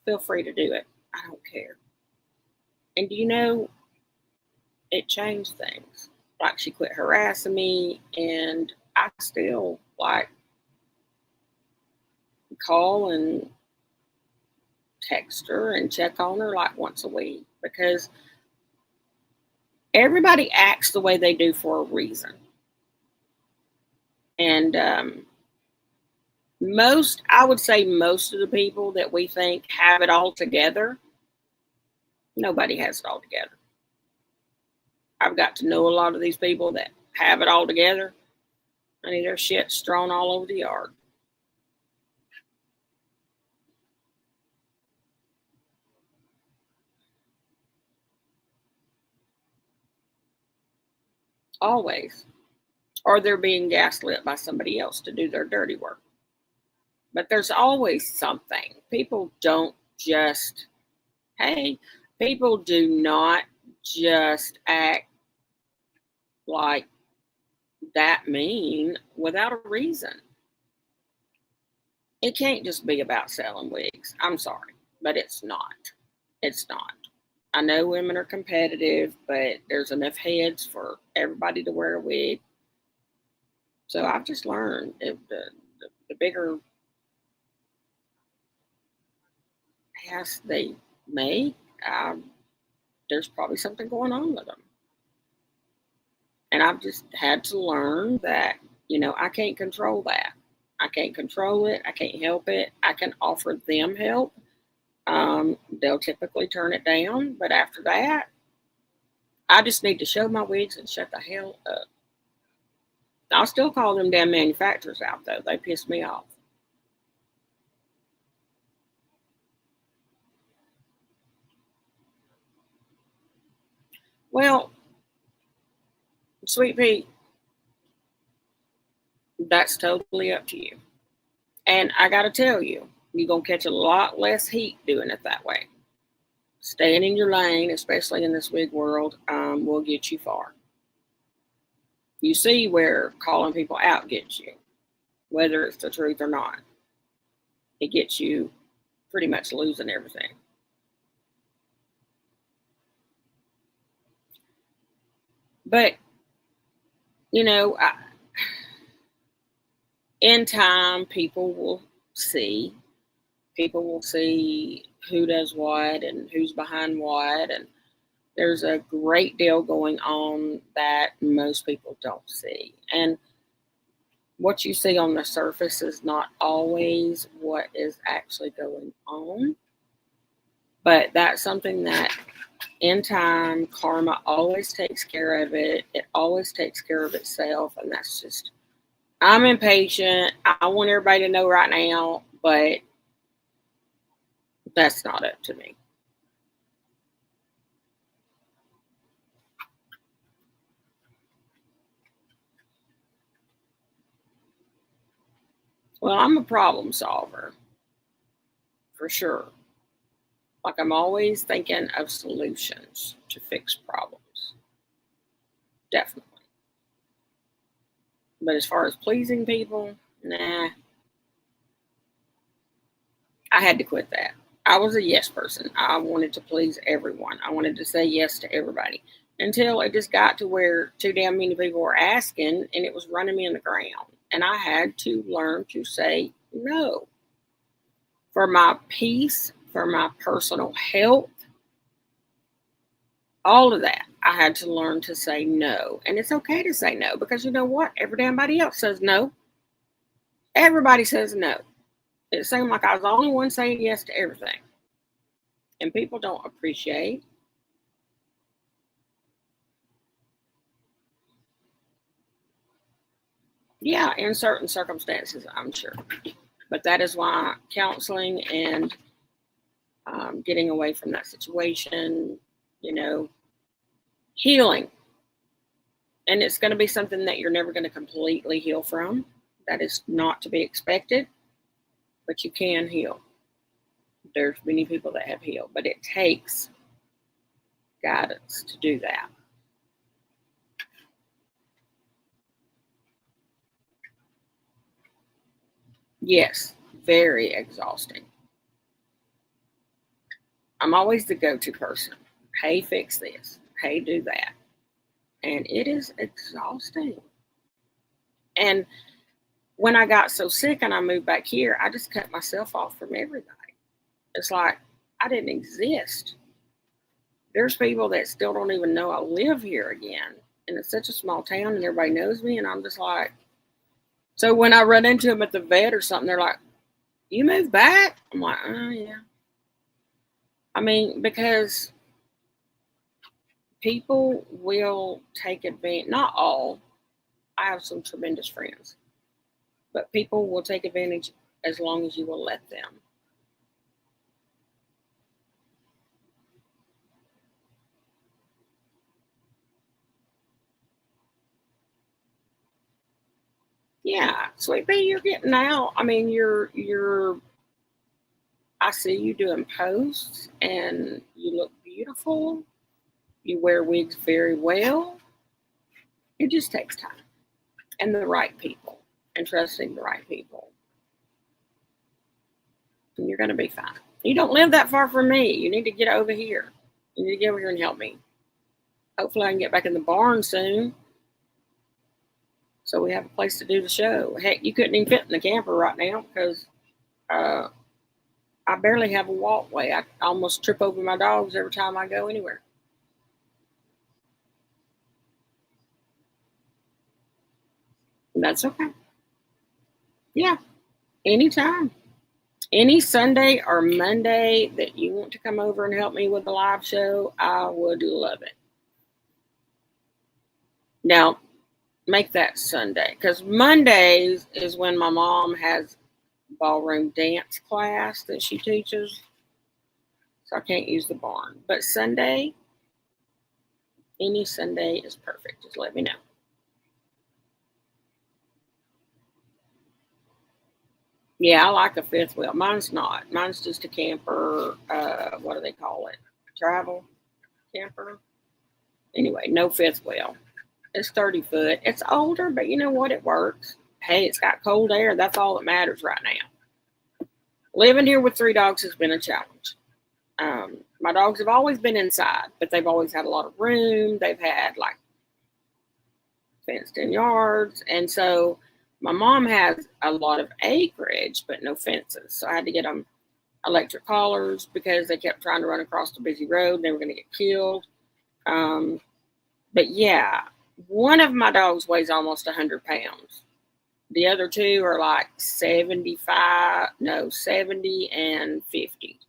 feel free to do it. I don't care. And do you know, it changed things. Like she quit harassing me, and I still like call and text her and check on her like once a week, because everybody acts the way they do for a reason. And I would say most of the people that we think have it all together, nobody has it all together. I've got to know a lot of these people that have it all together. I mean, their shit's strewn all over the yard. Always. Or they're being gaslit by somebody else to do their dirty work. But there's always something. People don't just, hey, people do not just act like that mean without a reason. It can't just be about selling wigs. I'm sorry, but it's not. It's not. I know women are competitive, but there's enough heads for everybody to wear a wig. So I've just learned if the bigger ass they make, there's probably something going on with them. And I've just had to learn that, I can't control that. I can't control it. I can't help it. I can offer them help. They'll typically turn it down. But after that, I just need to show my wigs and shut the hell up. I'll still call them damn manufacturers out, though. They piss me off. Well, Sweet Pea, that's totally up to you. And I got to tell you, you're going to catch a lot less heat doing it that way. Staying in your lane, especially in this wig world, will get you far. You see where calling people out gets you, whether it's the truth or not. It gets you pretty much losing everything. But, you know, in time, people will see. People will see who does what and who's behind what. And there's a great deal going on that most people don't see. And what you see on the surface is not always what is actually going on. But that's something that in time, karma always takes care of it. It always takes care of itself. And that's just, I'm impatient. I want everybody to know right now, but that's not up to me. Well, I'm a problem solver, for sure. Like, I'm always thinking of solutions to fix problems. Definitely. But as far as pleasing people, nah. I had to quit that. I was a yes person. I wanted to please everyone. I wanted to say yes to everybody until it just got to where too damn many people were asking and it was running me in the ground. And I had to learn to say no. For my peace, for my personal health, all of that, I had to learn to say no. And it's okay to say no because you know what? Everybody else says no. Everybody says no. It seemed like I was the only one saying yes to everything. And people don't appreciate. Yeah, in certain circumstances, I'm sure. But that is why counseling and getting away from that situation, you know, healing. And it's going to be something that you're never going to completely heal from. That is not to be expected, but you can heal. There's many people that have healed, but it takes guidance to do that. Yes, very exhausting. I'm always the go-to person. Hey, fix this. Hey, do that. And it is exhausting. And when I got so sick and I moved back here, I just cut myself off from everybody. It's like I didn't exist. There's people that still don't even know I live here again. And it's such a small town and everybody knows me. And I'm just like, so when I run into them at the vet or something, they're like, you moved back? I'm like, oh, yeah. I mean, because people will take advantage, not all, I have some tremendous friends, but people will take advantage as long as you will let them. Yeah, Sweet Pea, you're getting out. I mean, you're. I see you doing posts, and you look beautiful. You wear wigs very well. It just takes time, and the right people, and trusting the right people, and you're going to be fine. You don't live that far from me. You need to get over here. You need to get over here and help me. Hopefully, I can get back in the barn soon. So we have a place to do the show. Heck, you couldn't even fit in the camper right now because I barely have a walkway. I almost trip over my dogs every time I go anywhere. And that's okay. Yeah, anytime. Any Sunday or Monday that you want to come over and help me with the live show, I would love it. Now, make that Sunday because Mondays is when my mom has ballroom dance class that she teaches. So I can't use the barn. But Sunday, any Sunday is perfect. Just let me know. Yeah, I like a fifth wheel. Mine's not. Mine's just a camper. What do they call it? Travel camper. Anyway, no fifth wheel. It's 30 foot. It's older, but you know what? It works. Hey, it's got cold air. That's all that matters right now. Living here with 3 dogs has been a challenge. My dogs have always been inside, but they've always had a lot of room. They've had like fenced in yards. And so my mom has a lot of acreage, but no fences. So I had to get them electric collars because they kept trying to run across the busy road. They were going to get killed. But yeah, one of my dogs weighs almost 100 pounds. The other two are like 70 and 50.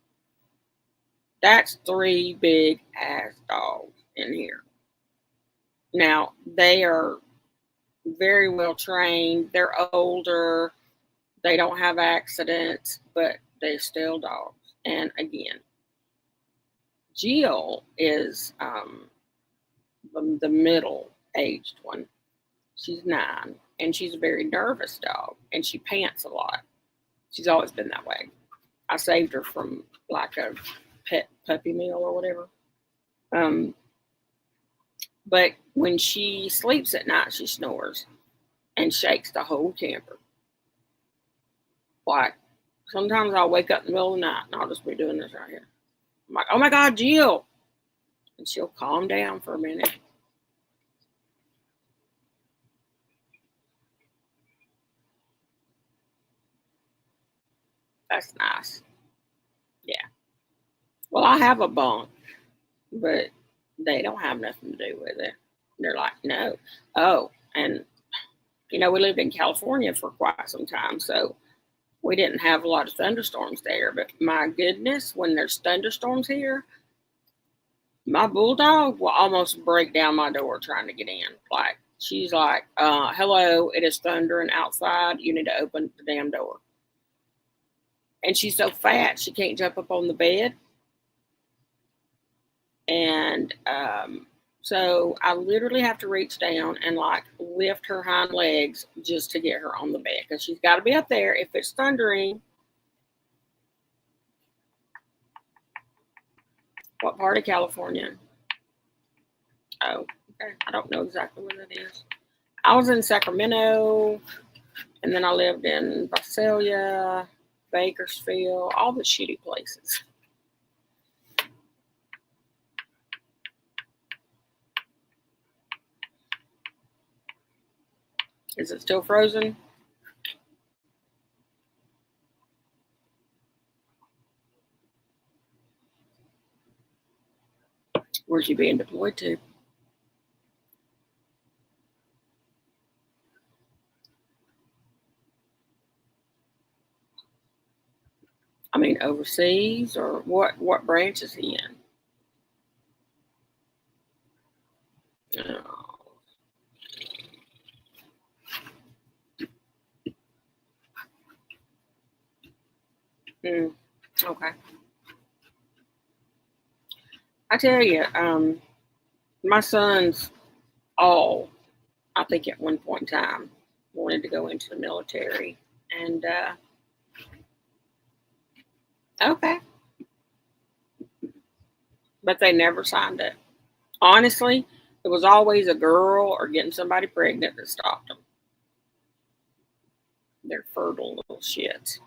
That's 3 big ass dogs in here. Now, they are very well trained. They're older. They don't have accidents, but they're still dogs. And again, Jill is the middle aged one. She's 9, and she's a very nervous dog, and she pants a lot. She's always been that way. I saved her from like a pet puppy meal or whatever. But when she sleeps at night, she snores and shakes the whole camper. Like, sometimes I'll wake up in the middle of the night and I'll just be doing this right here. I'm like, oh my God, Jill. And she'll calm down for a minute. That's nice. Yeah. Well, I have a bunk, but they don't have nothing to do with it. They're like, no. Oh, and we lived in California for quite some time, so we didn't have a lot of thunderstorms there. But my goodness, when there's thunderstorms here, my bulldog will almost break down my door trying to get in. Like, she's like, hello, it is thundering outside. You need to open the damn door. And she's so fat, she can't jump up on the bed. And so I literally have to reach down and like lift her hind legs just to get her on the bed, because she's got to be up there. If it's thundering. What part of California? Oh, okay. I don't know exactly where that is. I was in Sacramento, and then I lived in Visalia, Bakersfield, all the shitty places. Is it still frozen? Where's you being deployed to? I mean, overseas, or what branch is he in? Oh. Okay. I tell you, my sons all, I think at one point in time, wanted to go into the military. And okay. But they never signed it. Honestly, it was always a girl or getting somebody pregnant that stopped them. They're fertile little shits.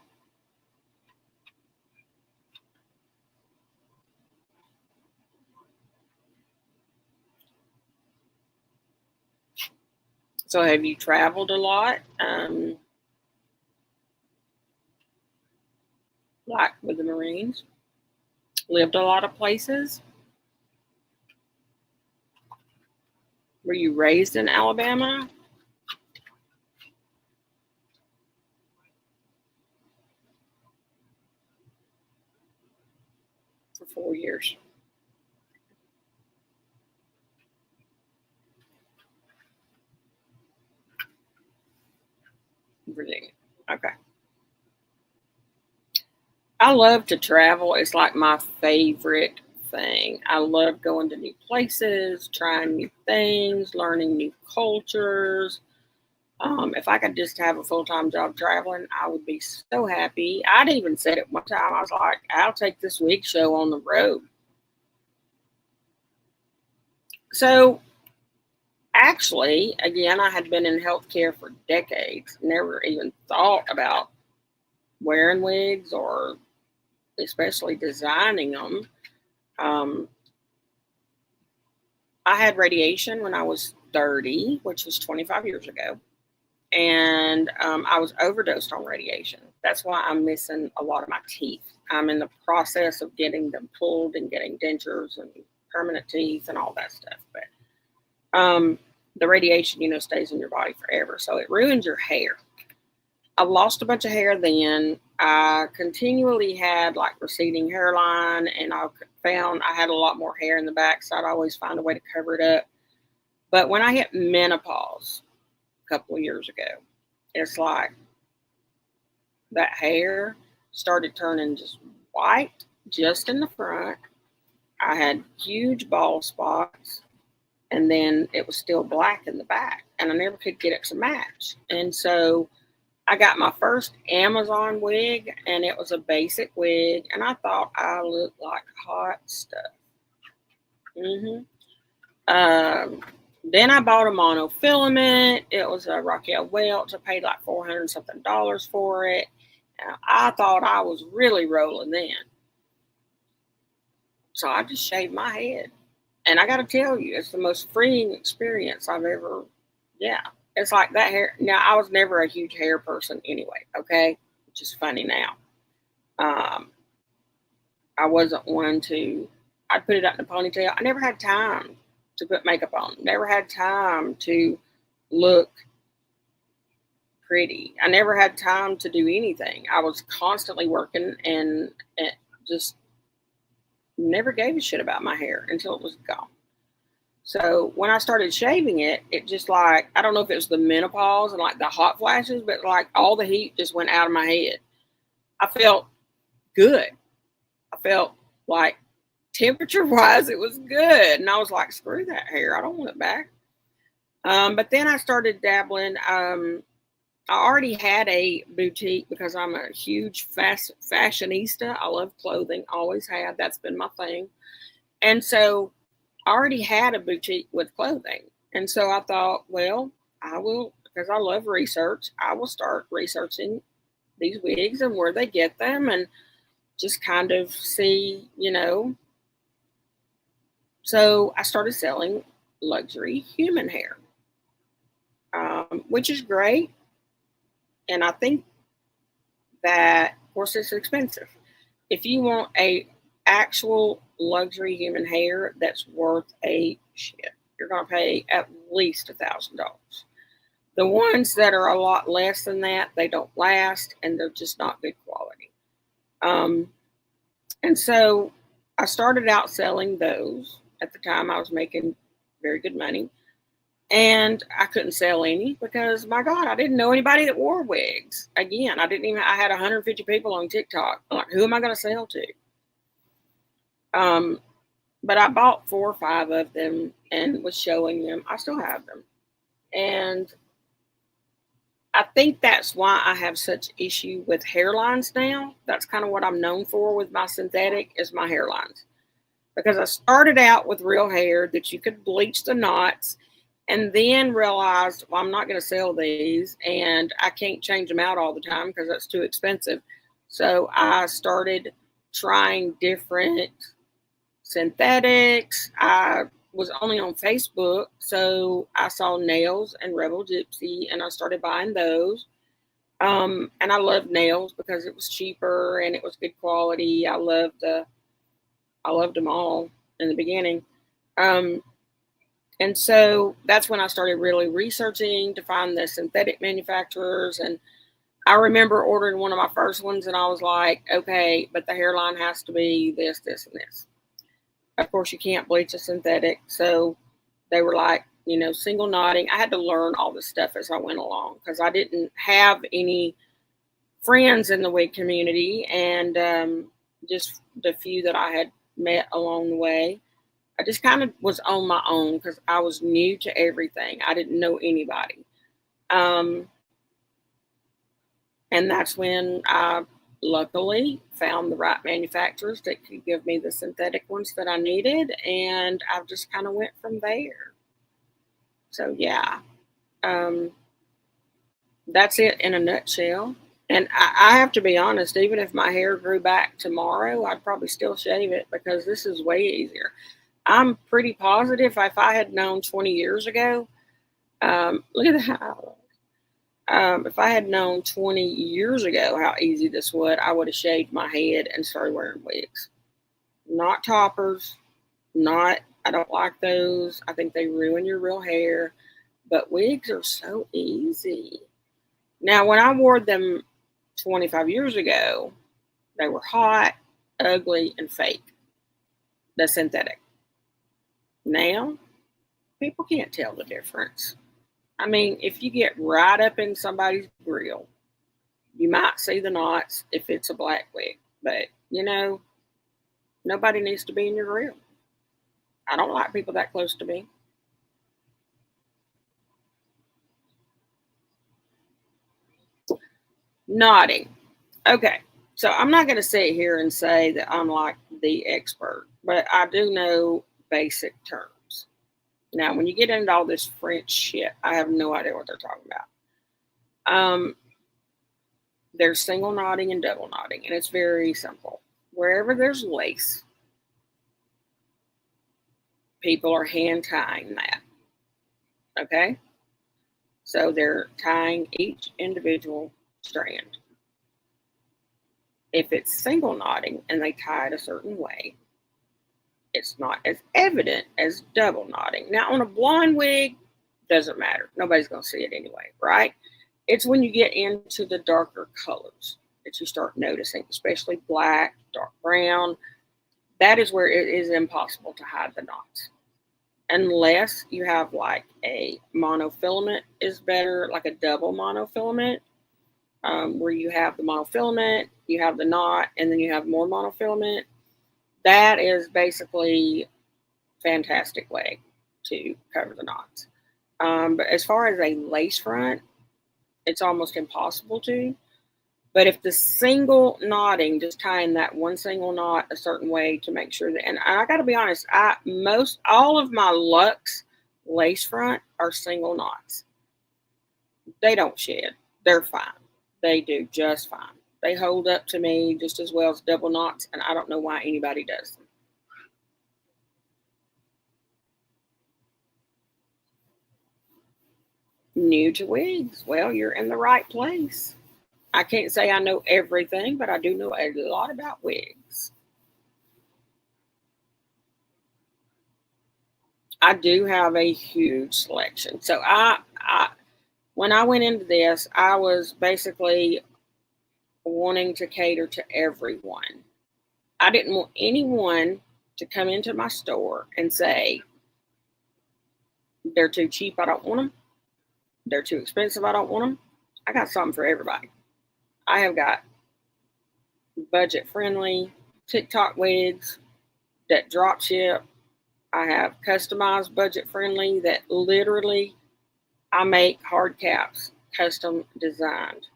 So have you traveled a lot? Like with the Marines? Lived a lot of places? Were you raised in Alabama? For 4 years. Virginia. Okay. I love to travel. It's like my favorite thing. I love going to new places, trying new things, learning new cultures. If I could just have a full-time job traveling, I would be so happy. I'd even said it one time. I was like, I'll take this week show on the road. So actually, again, I had been in healthcare for decades, never even thought about wearing wigs or especially designing them. I had radiation when I was 30, which was 25 years ago. And I was overdosed on radiation. That's why I'm missing a lot of my teeth. I'm in the process of getting them pulled and getting dentures and permanent teeth and all that stuff. But the radiation, stays in your body forever. So it ruins your hair. I lost a bunch of hair then. I continually had like receding hairline, and I found I had a lot more hair in the back, so I'd always find a way to cover it up. But when I hit menopause a couple of years ago, it's like that hair started turning just white just in the front. I had huge bald spots, and then it was still black in the back, and I never could get it to match. And so I got my first Amazon wig, and it was a basic wig, and I thought I looked like hot stuff. Then I bought a monofilament. It was a Raquel Welch. I paid like $400 something for it. And I thought I was really rolling then. So I just shaved my head. And I got to tell you, it's the most freeing experience I've ever, It's like that hair. Now, I was never a huge hair person anyway, okay? Which is funny now. I wasn't one to, I'd put it up in a ponytail. I never had time to put makeup on. Never had time to look pretty. I never had time to do anything. I was constantly working and just never gave a shit about my hair until it was gone. So when I started shaving it, it just like, I don't know if it was the menopause and like the hot flashes, but like all the heat just went out of my head. I felt good. I felt like temperature wise, it was good. And I was like, screw that hair. I don't want it back. But then I started dabbling. I already had a boutique because I'm a huge fashionista. I love clothing, always have. That's been my thing. And so I already had a boutique with clothing. And so I thought, well, I will, because I love research, I will start researching these wigs and where they get them and just kind of see, So I started selling luxury human hair, which is great. And I think that, of course, it's expensive. If you want a actual luxury human hair that's worth a shit, you're going to pay at least $1,000. The ones that are a lot less than that, they don't last, and they're just not good quality. And so I started out selling those. At the time, I was making very good money. And I couldn't sell any because, my God, I didn't know anybody that wore wigs. Again, I had 150 people on TikTok. I'm like, who am I going to sell to? But I bought 4 or 5 of them and was showing them. I still have them. And I think that's why I have such issue with hairlines now. That's kind of what I'm known for with my synthetic is my hairlines. Because I started out with real hair that you could bleach the knots and then realized, well, I'm not going to sell these and I can't change them out all the time because that's too expensive. So I started trying different synthetics. I was only on Facebook, so I saw Nails and Rebel Gypsy and I started buying those. And I loved Nails because it was cheaper and it was good quality. I loved them all in the beginning. And so that's when I started really researching to find the synthetic manufacturers. And I remember ordering one of my first ones and I was like, okay, but the hairline has to be this, this, and this. Of course, you can't bleach a synthetic. So they were like, single knotting. I had to learn all this stuff as I went along because I didn't have any friends in the wig community. And just the few that I had met along the way, I just kind of was on my own because I was new to everything. I didn't know anybody. And that's when I luckily found the right manufacturers that could give me the synthetic ones that I needed. And I just kind of went from there. So, yeah, that's it in a nutshell. And I have to be honest, even if my hair grew back tomorrow, I'd probably still shave it because this is way easier. I'm pretty positive if I had known 20 years ago Look at that. If I had known 20 years ago how easy this would, I would have shaved my head and started wearing wigs. Not toppers, not, I don't like those. I think they ruin your real hair, but wigs are so easy. Now, when I wore them 25 years ago, they were hot, ugly, and fake. The synthetic. Now, people can't tell the difference. I mean, if you get right up in somebody's grill, you might see the knots if it's a black wig, but nobody needs to be in your grill. I don't like people that close to me. Nodding. Okay, so I'm not going to sit here and say that I'm like the expert, but I do know basic terms. Now, when you get into all this French shit, I have no idea what they're talking about. Um, there's single knotting and double knotting, and it's very simple. Wherever there's lace, people are hand tying that. Okay? So they're tying each individual strand. If it's single knotting and they tie it a certain way, it's not as evident as double knotting. Now, on a blonde wig, doesn't matter. Nobody's going to see it anyway, right? It's when you get into the darker colors that you start noticing, especially black, dark brown. That is where it is impossible to hide the knots. Unless you have like a monofilament is better, like a double monofilament, where you have the monofilament, you have the knot, and then you have more monofilament. That is basically fantastic way to cover the knots. But as far as a lace front, it's almost impossible to. But if the single knotting, just tying that one single knot a certain way to make sure that, and I got to be honest, all of my Luxe lace front are single knots. They don't shed. They're fine. They do just fine. They hold up to me just as well as double knots, and I don't know why anybody does them. New to wigs. Well, you're in the right place. I can't say I know everything, but I do know a lot about wigs. I do have a huge selection. So when I went into this, I was basically wanting to cater to everyone. I didn't want anyone to come into my store and say, they're too cheap, I don't want them. They're too expensive, I don't want them. I got something for everybody. I have got budget friendly TikTok wigs that drop ship. I have customized budget friendly that literally I make hard caps custom designed,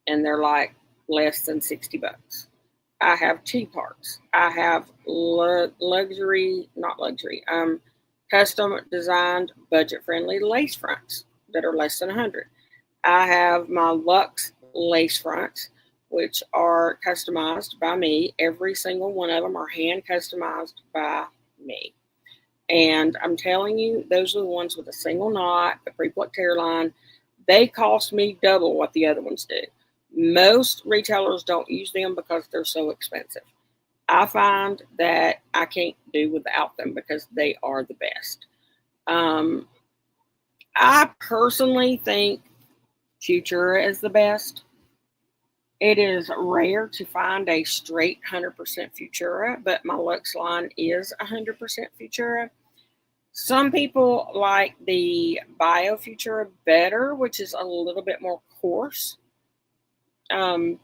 and they're like less than $60. I have T parts. I have luxury, not luxury, custom designed budget friendly lace fronts that are less than 100. I have my Luxe lace fronts, which are customized by me. Every single one of them are hand customized by me. And I'm telling you, those are the ones with a single knot, a pre-plucked hairline. They cost me double what the other ones do. Most retailers don't use them because they're so expensive. I find that I can't do without them because they are the best. Um, I personally think Futura is the best. It is rare to find a straight 100% Futura, but my Luxe line is 100% Futura. Some people like the Bio Futura better, which is a little bit more coarse. Um,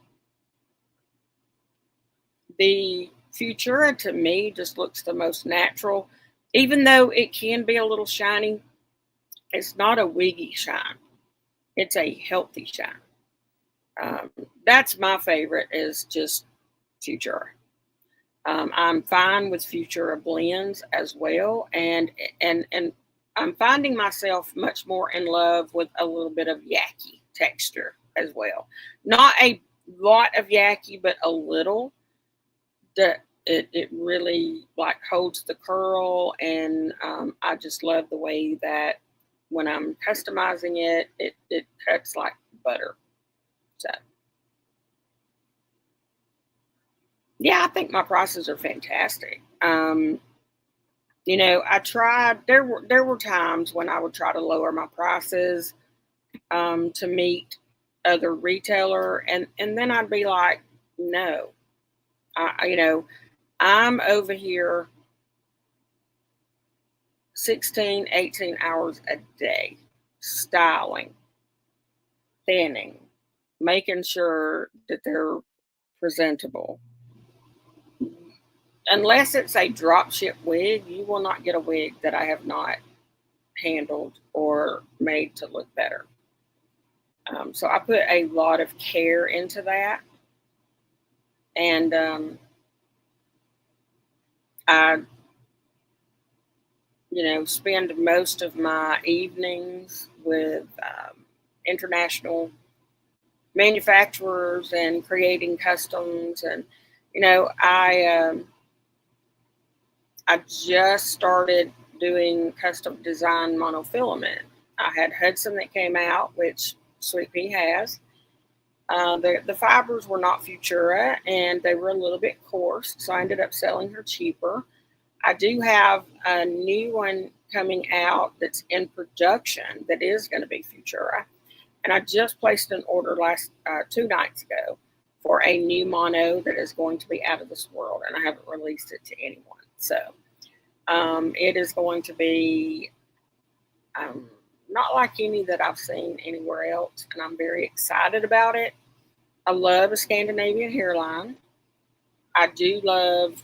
the Futura to me just looks the most natural, even though it can be a little shiny. It's not a wiggy shine. It's a healthy shine. Um, that's my favorite is just Futura. I'm fine with Futura blends as well, and I'm finding myself much more in love with a little bit of yaki texture as well. Not a lot of yaki, but a little. That it really like holds the curl, and I just love the way that when I'm customizing it, it cuts like butter. So yeah, I think my prices are fantastic. I tried. There were times when I would try to lower my prices to meet other retailer, and then I'd be like, no, I'm over here 16, 18 hours a day styling, thinning, making sure that they're presentable. Unless it's a drop ship wig, you will not get a wig that I have not handled or made to look better. So I put a lot of care into that, and I, spend most of my evenings with international manufacturers and creating customs, and I just started doing custom design monofilament. I had Hudson that came out, which Sweet Pea has. The fibers were not Futura, and they were a little bit coarse, so I ended up selling her cheaper. I do have a new one coming out that's in production that is going to be Futura, and I just placed an order last 2 nights ago for a new mono that is going to be out of this world, and I haven't released it to anyone. So it is going to be um, not like any that I've seen anywhere else, and I'm very excited about it. I love a Scandinavian hairline. I do love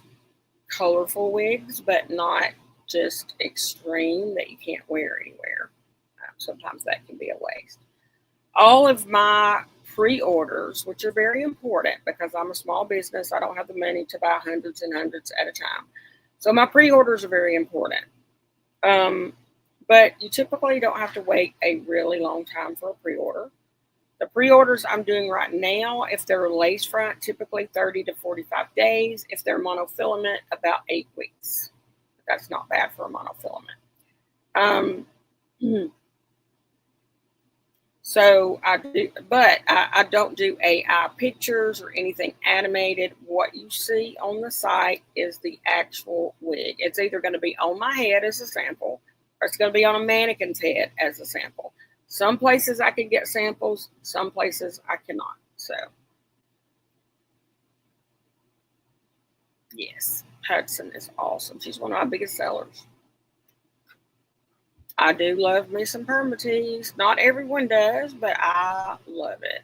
colorful wigs, but not just extreme that you can't wear anywhere. Sometimes that can be a waste. All of my pre-orders, which are very important because I'm a small business, I don't have the money to buy hundreds and hundreds at a time. So my pre-orders are very important. Um, but you typically don't have to wait a really long time for a pre-order. The pre-orders I'm doing right now, if they're lace front, typically 30 to 45 days. If they're monofilament, about 8 weeks. That's not bad for a monofilament. Um, so I do, but I don't do AI pictures or anything animated. What you see on the site is the actual wig. It's either going to be on my head as a sample, or it's going to be on a mannequin's head as a sample. Some places I can get samples, some places I cannot. So, yes, Hudson is awesome. She's one of my biggest sellers. I do love me some permatease. Not everyone does, but I love it.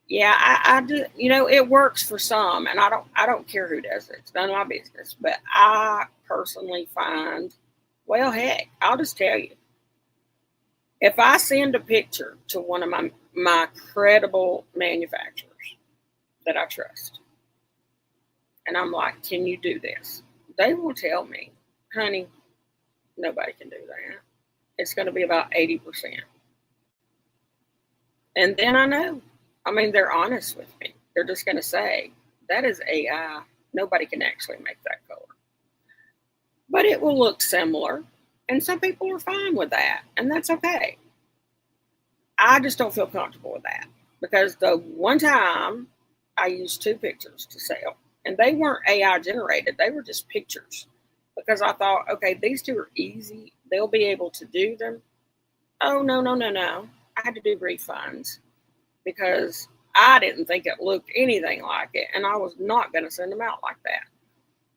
Yeah, I do. It works for some, and I don't care who does it. It's none of my business. But I personally find, well, heck, I'll just tell you. If I send a picture to one of my credible manufacturers that I trust, and I'm like, can you do this? They will tell me, honey, nobody can do that. It's going to be about 80%. And then I know. I mean, they're honest with me. They're just going to say, that is AI. Nobody can actually make that color. But it will look similar. And some people are fine with that. And that's okay. I just don't feel comfortable with that. Because the one time I used 2 pictures to sell, and they weren't AI generated, they were just pictures. Because I thought, okay, these 2 are easy. They'll be able to do them. Oh, no, no, no, no. I had to do refunds because I didn't think it looked anything like it, and I was not going to send them out like that.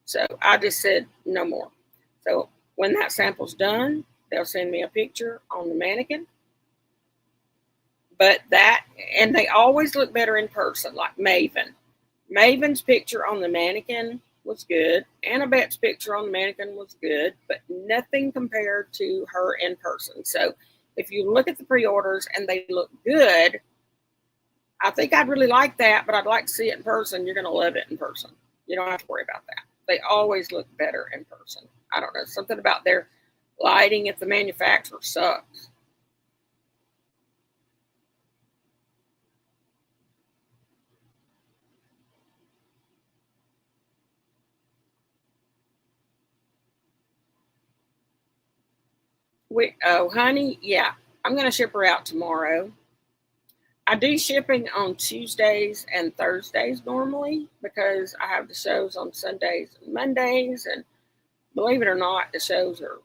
So I just said no more. So when that sample's done, they'll send me a picture on the mannequin. But and they always look better in person, like Maven. Maven's picture on the mannequin was good. Annabette's picture on the mannequin was good, but nothing compared to her in person. So if you look at the pre-orders and they look good, I think I'd really like that, but I'd like to see it in person. You're going to love it in person. You don't have to worry about that. They always look better in person. I don't know. Something about their lighting at the manufacturer sucks. Honey, yeah, I'm going to ship her out tomorrow. I do shipping on Tuesdays and Thursdays normally because I have the shows on Sundays and Mondays. And believe it or not, the shows are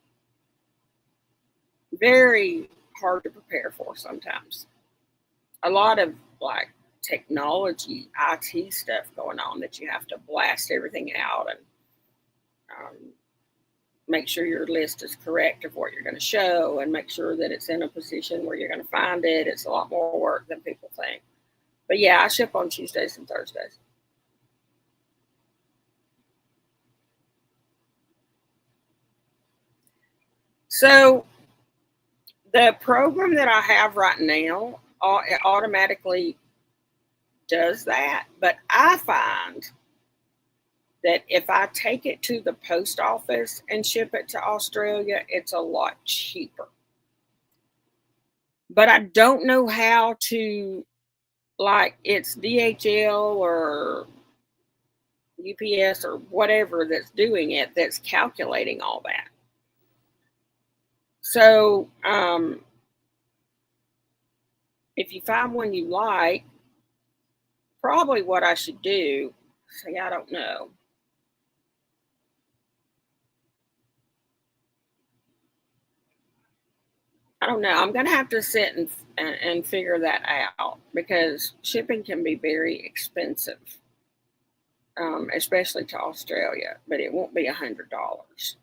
very hard to prepare for sometimes. A lot of like technology, IT stuff going on that you have to blast everything out and um, make sure your list is correct of what you're going to show and make sure that it's in a position where you're going to find it. It's a lot more work than people think. But yeah, I ship on Tuesdays and Thursdays. So the program that I have right now, it automatically does that. But I find that if I take it to the post office and ship it to Australia, it's a lot cheaper. But I don't know how to, like, it's DHL or UPS or whatever that's doing it that's calculating all that. So, if you find one you like, probably what I should do, say, I don't know. I don't know. I'm going to have to sit and figure that out because shipping can be very expensive, especially to Australia, but it won't be $100.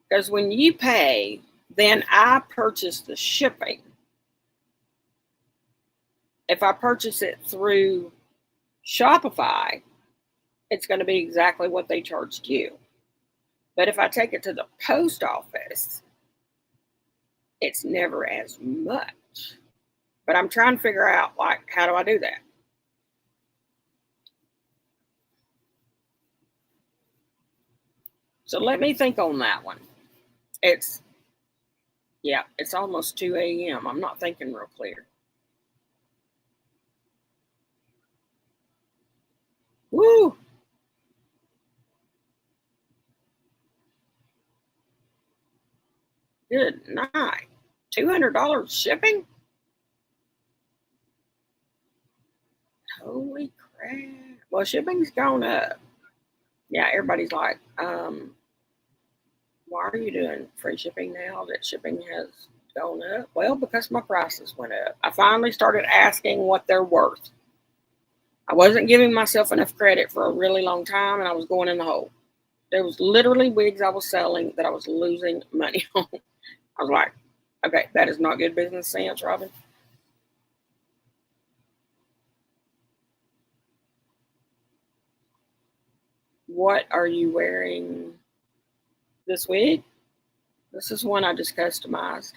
Because when you pay, then I purchase the shipping. If I purchase it through Shopify, it's going to be exactly what they charged you. But if I take it to the post office, it's never as much. But I'm trying to figure out, like, how do I do that? So let me think on that one. It's, yeah, it's almost 2 a.m. I'm not thinking real clear. Woo! Good night. $200 shipping? Holy crap. Well, shipping's gone up. Yeah, everybody's like, why are you doing free shipping now that shipping has gone up? Well, because my prices went up. I finally started asking what they're worth. I wasn't giving myself enough credit for a really long time and I was going in the hole. There was literally wigs I was selling that I was losing money on. I was like, okay, that is not good business sense, Robin. What are you wearing this wig? This is one I just customized.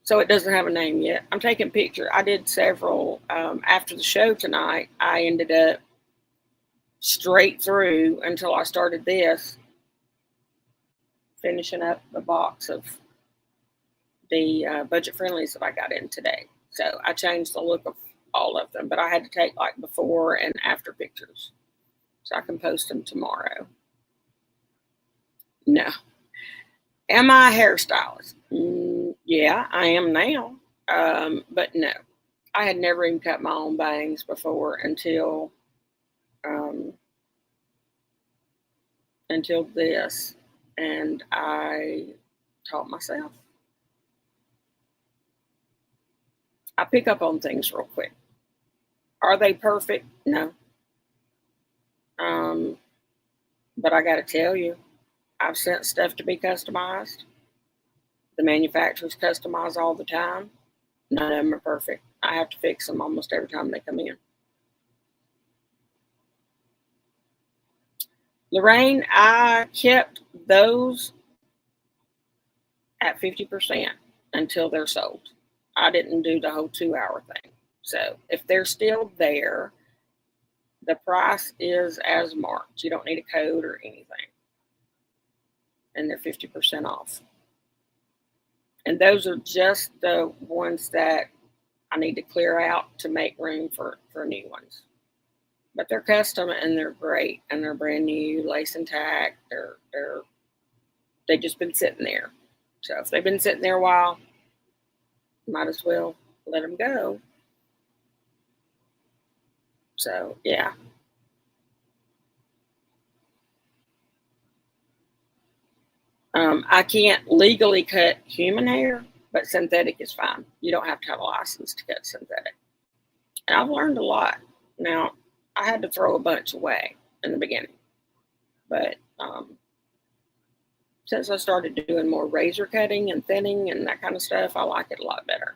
So it doesn't have a name yet. I'm taking picture. I did several after the show tonight. I ended up straight through until I started this, finishing up the box of the budget friendlies that I got in today. So I changed the look of all of them, but I had to take like before and after pictures so I can post them tomorrow. No. Am I a hairstylist? Yeah, I am now. But no, I had never even cut my own bangs before um, until this, and I taught myself. I pick up on things real quick. Are they perfect? No. Um, but I got to tell you, I've sent stuff to be customized. The manufacturers customize all the time. None of them are perfect. I have to fix them almost every time they come in. Lorraine, I kept those at 50% until they're sold. I didn't do the whole 2 hour thing. So if they're still there, the price is as marked. You don't need a code or anything. And they're 50% off. And those are just the ones that I need to clear out to make room for new ones. But they're custom and they're great and they're brand new, lace intact. They've just been sitting there. So if they've been sitting there a while, might as well let them go. So yeah. I can't legally cut human hair, but synthetic is fine. You don't have to have a license to cut synthetic. And I've learned a lot. Now, I had to throw a bunch away in the beginning, but since I started doing more razor cutting and thinning and that kind of stuff, I like it a lot better.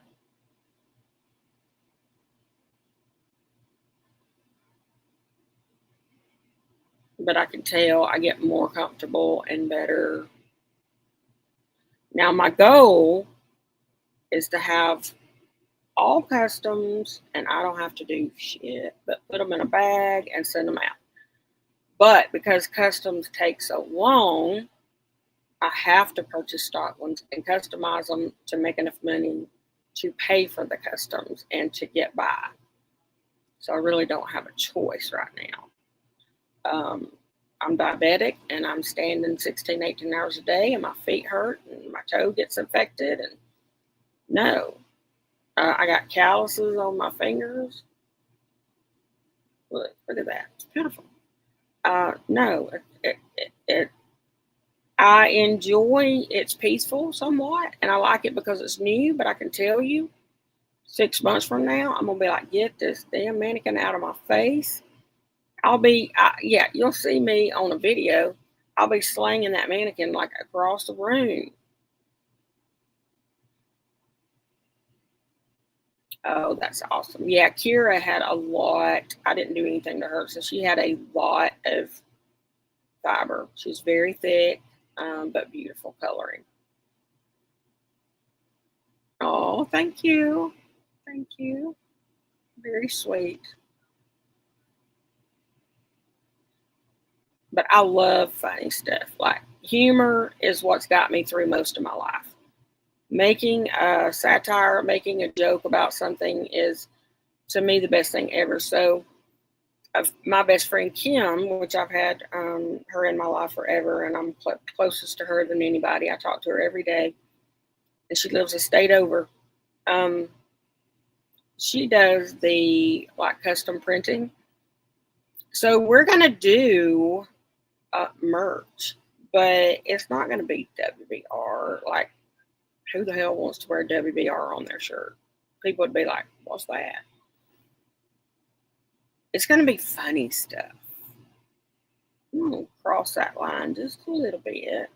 But I can tell I get more comfortable and better. Now, my goal is to have all customs and I don't have to do shit but put them in a bag and send them out. But because customs take so long, I have to purchase stock ones and customize them to make enough money to pay for the customs and to get by. So I really don't have a choice right now. I'm diabetic and I'm standing 16, 18 hours a day and my feet hurt and my toe gets infected. And no, I got calluses on my fingers. Look at that. It's beautiful. No, I enjoy it's peaceful somewhat, and I like it because it's new. But I can tell you, 6 months from now, I'm gonna be like, get this damn mannequin out of my face. Yeah, you'll see me on a video. I'll be slanging that mannequin like across the room. Oh, that's awesome. Yeah, Kira had a lot. I didn't do anything to her, so she had a lot of fiber. She's very thick, but beautiful coloring. Oh, thank you. Thank you. Very sweet. But I love funny stuff. Like humor is what's got me through most of my life. Making a satire, making a joke about something is to me the best thing ever. So my best friend Kim, which I've had her in my life forever, and I'm closest to her than anybody. I talk to her every day, and she lives a state over. She does the like custom printing. So we're gonna do merch, but it's not gonna be WBR. Like, who the hell wants to wear WBR on their shirt? People would be like, "What's that?" It's gonna be funny stuff. I'm gonna cross that line just a little bit,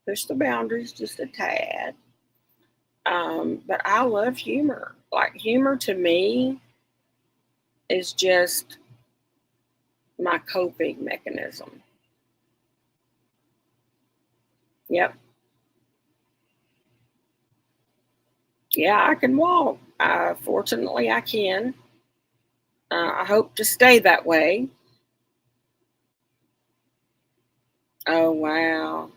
push the boundaries just a tad. But I love humor. Like humor to me is just my coping mechanism. Yep. Yeah, I can walk. Fortunately, I can. I hope to stay that way. Oh, wow.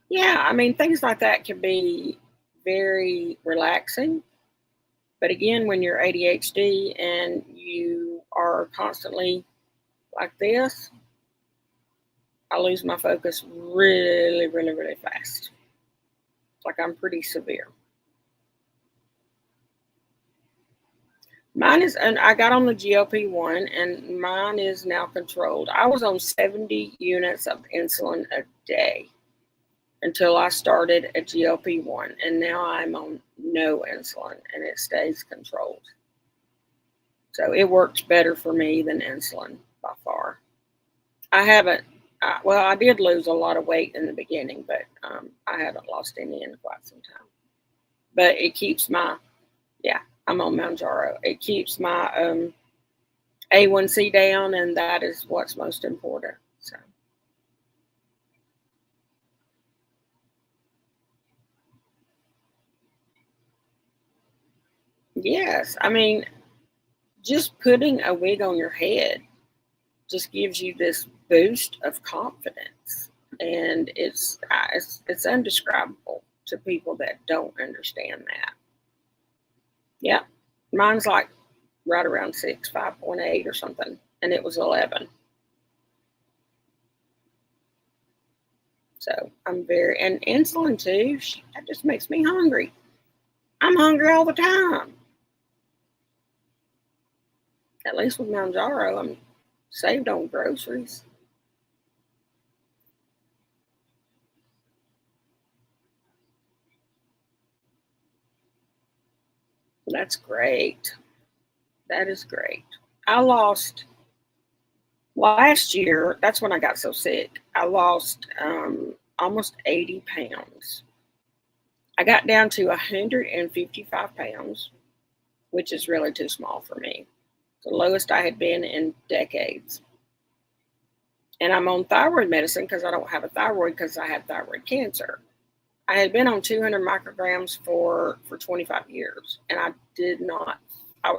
Yeah, I mean, things like that can be very relaxing. But again, when you're ADHD and you are constantly like this, I lose my focus really, really, really fast. Like I'm pretty severe. Mine is, and I got on the GLP-1 and mine is now controlled. I was on 70 units of insulin a day until I started a GLP-1, and now I'm on no insulin and it stays controlled. So it works better for me than insulin by far. I haven't, well, I did lose a lot of weight in the beginning, but I haven't lost any in quite some time. But it keeps my, yeah, I'm on Mounjaro. It keeps my A1C down, and that is what's most important. So, yes, I mean, just putting a wig on your head just gives you this boost of confidence, and it's undescribable to people that don't understand that. Yeah, mine's like right around 6, 5.8 or something, and it was 11. So I'm and insulin too, that just makes me hungry. I'm hungry all the time. At least with Mounjaro, I'm saved on groceries. That's great. That is great. I lost last year. That's when I got so sick. I lost almost 80 pounds. I got down to 155 pounds, which is really too small for me. The lowest I had been in decades. And I'm on thyroid medicine because I don't have a thyroid because I had thyroid cancer. I had been on 200 micrograms for 25 years, and I did not. I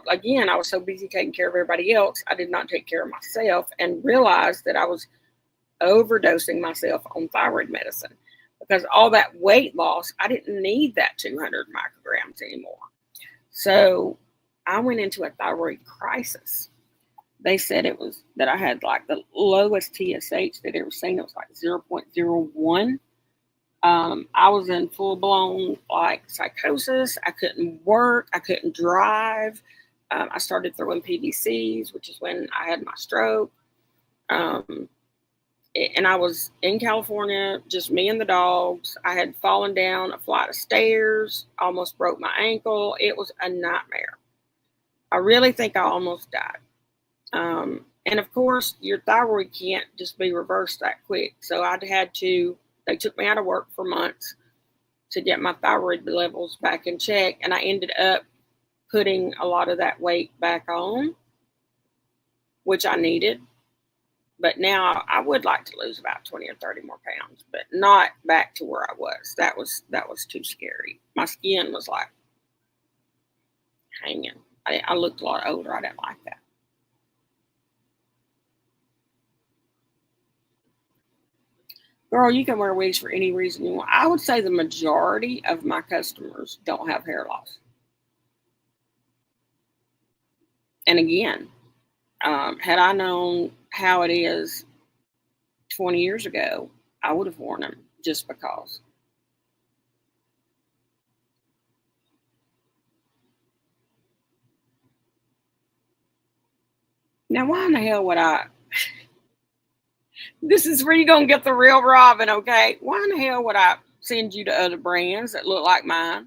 was so busy taking care of everybody else, I did not take care of myself and realized that I was overdosing myself on thyroid medicine because all that weight loss, I didn't need that 200 micrograms anymore. So I went into a thyroid crisis. They said it was that I had like the lowest TSH they'd ever seen. It was like 0.01. I was in full blown like psychosis. I couldn't work. I couldn't drive. I started throwing PVCs, which is when I had my stroke. And I was in California, just me and the dogs. I had fallen down a flight of stairs, almost broke my ankle. It was a nightmare. I really think I almost died. And of course, your thyroid can't just be reversed that quick. So they took me out of work for months to get my thyroid levels back in check. And I ended up putting a lot of that weight back on, which I needed. But now I would like to lose about 20 or 30 more pounds, but not back to where I was. That was too scary. My skin was like hanging. I looked a lot older. I didn't like that. Girl, you can wear wigs for any reason you want. I would say the majority of my customers don't have hair loss. And again, had I known how it is 20 years ago, I would have worn them just because. Now, why in the hell would I? This is where you're going to get the real Robin, okay? Why in the hell would I send you to other brands that look like mine?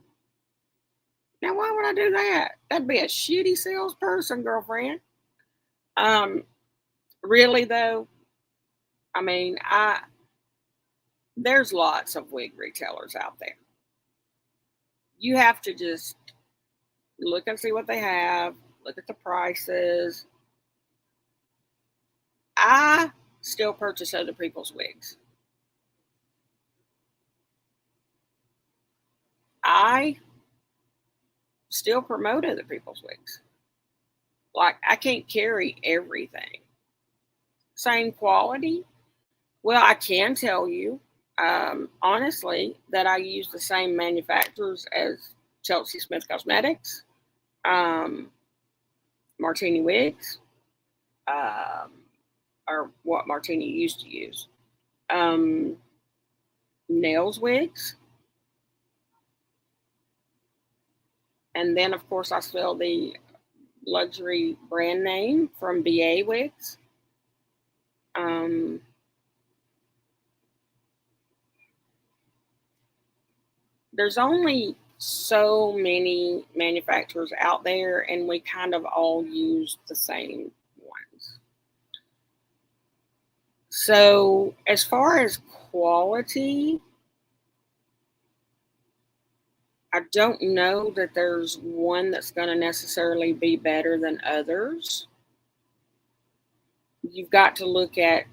Now, why would I do that? That'd be a shitty salesperson, girlfriend. Really though, I mean, there's lots of wig retailers out there. You have to just look and see what they have, look at the prices. I still purchase other people's wigs. I still promote other people's wigs. Like, I can't carry everything. Same quality. Well, I can tell you, honestly, that I use the same manufacturers as Chelsea Smith Cosmetics, Martini Wigs, or what Martini used to use, Nails Wigs, and then of course I sell the luxury brand name from BA Wigs. There's only so many manufacturers out there, and we kind of all use the same ones. So, as far as quality, I don't know that there's one that's going to necessarily be better than others. You've got to look at,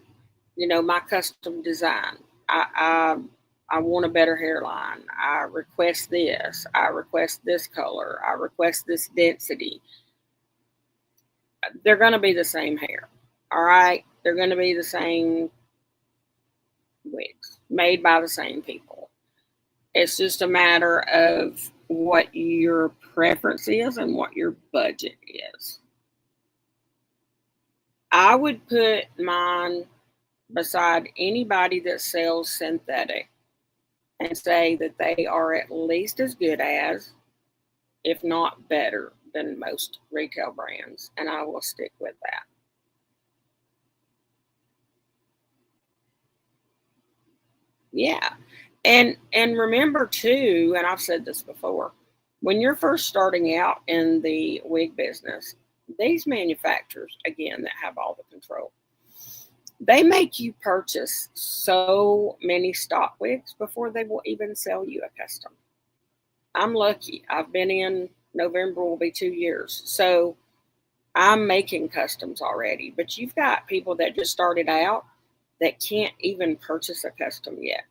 my custom design. I want a better hairline. I request this. I request this color. I request this density. They're going to be the same hair. All right. They're going to be the same wigs made by the same people. It's just a matter of what your preference is and what your budget is. I would put mine beside anybody that sells synthetic and say that they are at least as good as, if not better than, most retail brands, and I will stick with that. Yeah. And remember too, and I've said this before, when you're first starting out in the wig business, these manufacturers, again, that have all the control, they make you purchase so many stock wigs before they will even sell you a custom. I'm lucky. I've been in, November will be 2 years. So I'm making customs already. But you've got people that just started out that can't even purchase a custom yet.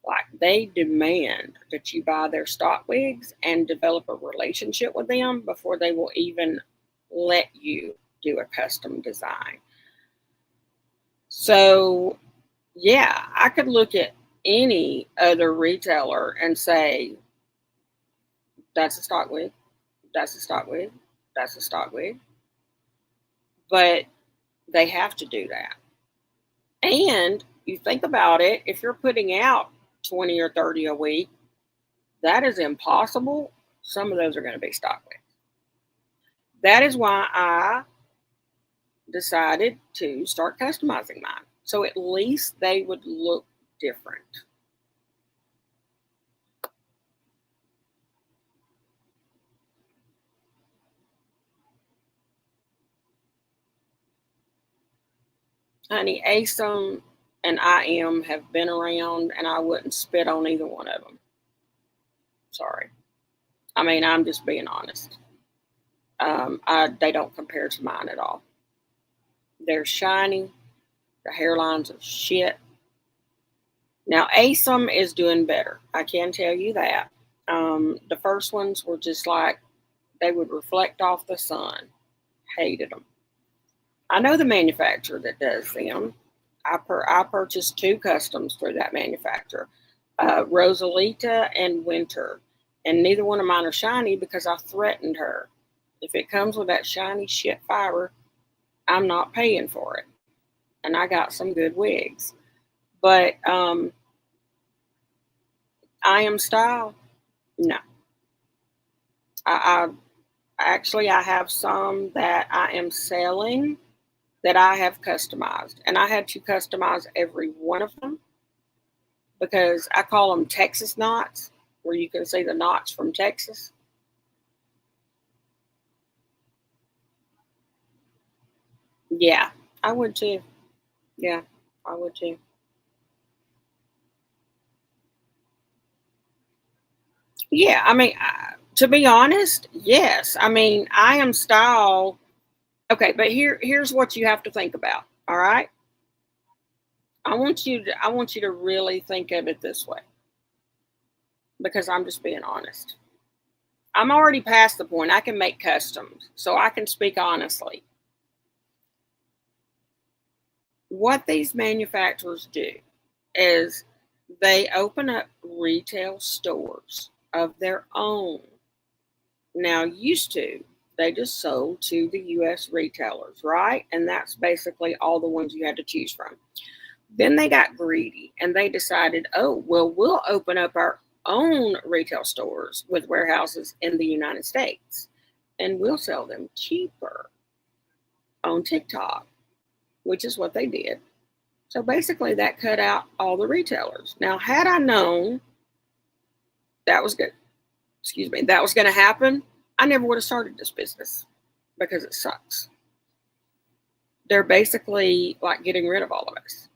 Like, they demand that you buy their stock wigs and develop a relationship with them before they will even let you do a custom design. So, yeah, I could look at any other retailer and say, that's a stock wig, that's a stock wig, that's a stock wig. But they have to do that. And you think about it, if you're putting out 20 or 30 a week, that is impossible. Some of those are going to be stock wigs. That is why I decided to start customizing mine. So at least they would look different. Honey, ASOM and IM have been around, and I wouldn't spit on either one of them. Sorry. I mean, I'm just being honest. They don't compare to mine at all. They're shiny. The hairlines are shit. Now, ASOM is doing better. I can tell you that. The first ones were just like, they would reflect off the sun. Hated them. I know the manufacturer that does them. I purchased 2 customs through that manufacturer, Rosalita and Winter. And neither one of mine are shiny because I threatened her. If it comes with that shiny shit fiber, I'm not paying for it. And I got some good wigs. But I Am Style, no. I actually, I have some that I am selling that I have customized, and I had to customize every one of them because I call them Texas knots, where you can see the knots from Texas. Yeah, I would too. Yeah, I would too. Yeah, I mean, to be honest, yes. I mean, I Am Style. Okay, but here's what you have to think about. All right, I want you to really think of it this way, because I'm just being honest. I'm already past the point. I can make customs, so I can speak honestly. What these manufacturers do is they open up retail stores of their own. Now, used to, they just sold to the US retailers, right? And that's basically all the ones you had to choose from. Then they got greedy and they decided, oh, well, we'll open up our own retail stores with warehouses in the United States and we'll sell them cheaper on TikTok, which is what they did. So basically, that cut out all the retailers. Now, had I known that was good, excuse me, that was going to happen, I never would have started this business because it sucks. They're basically like getting rid of all of us.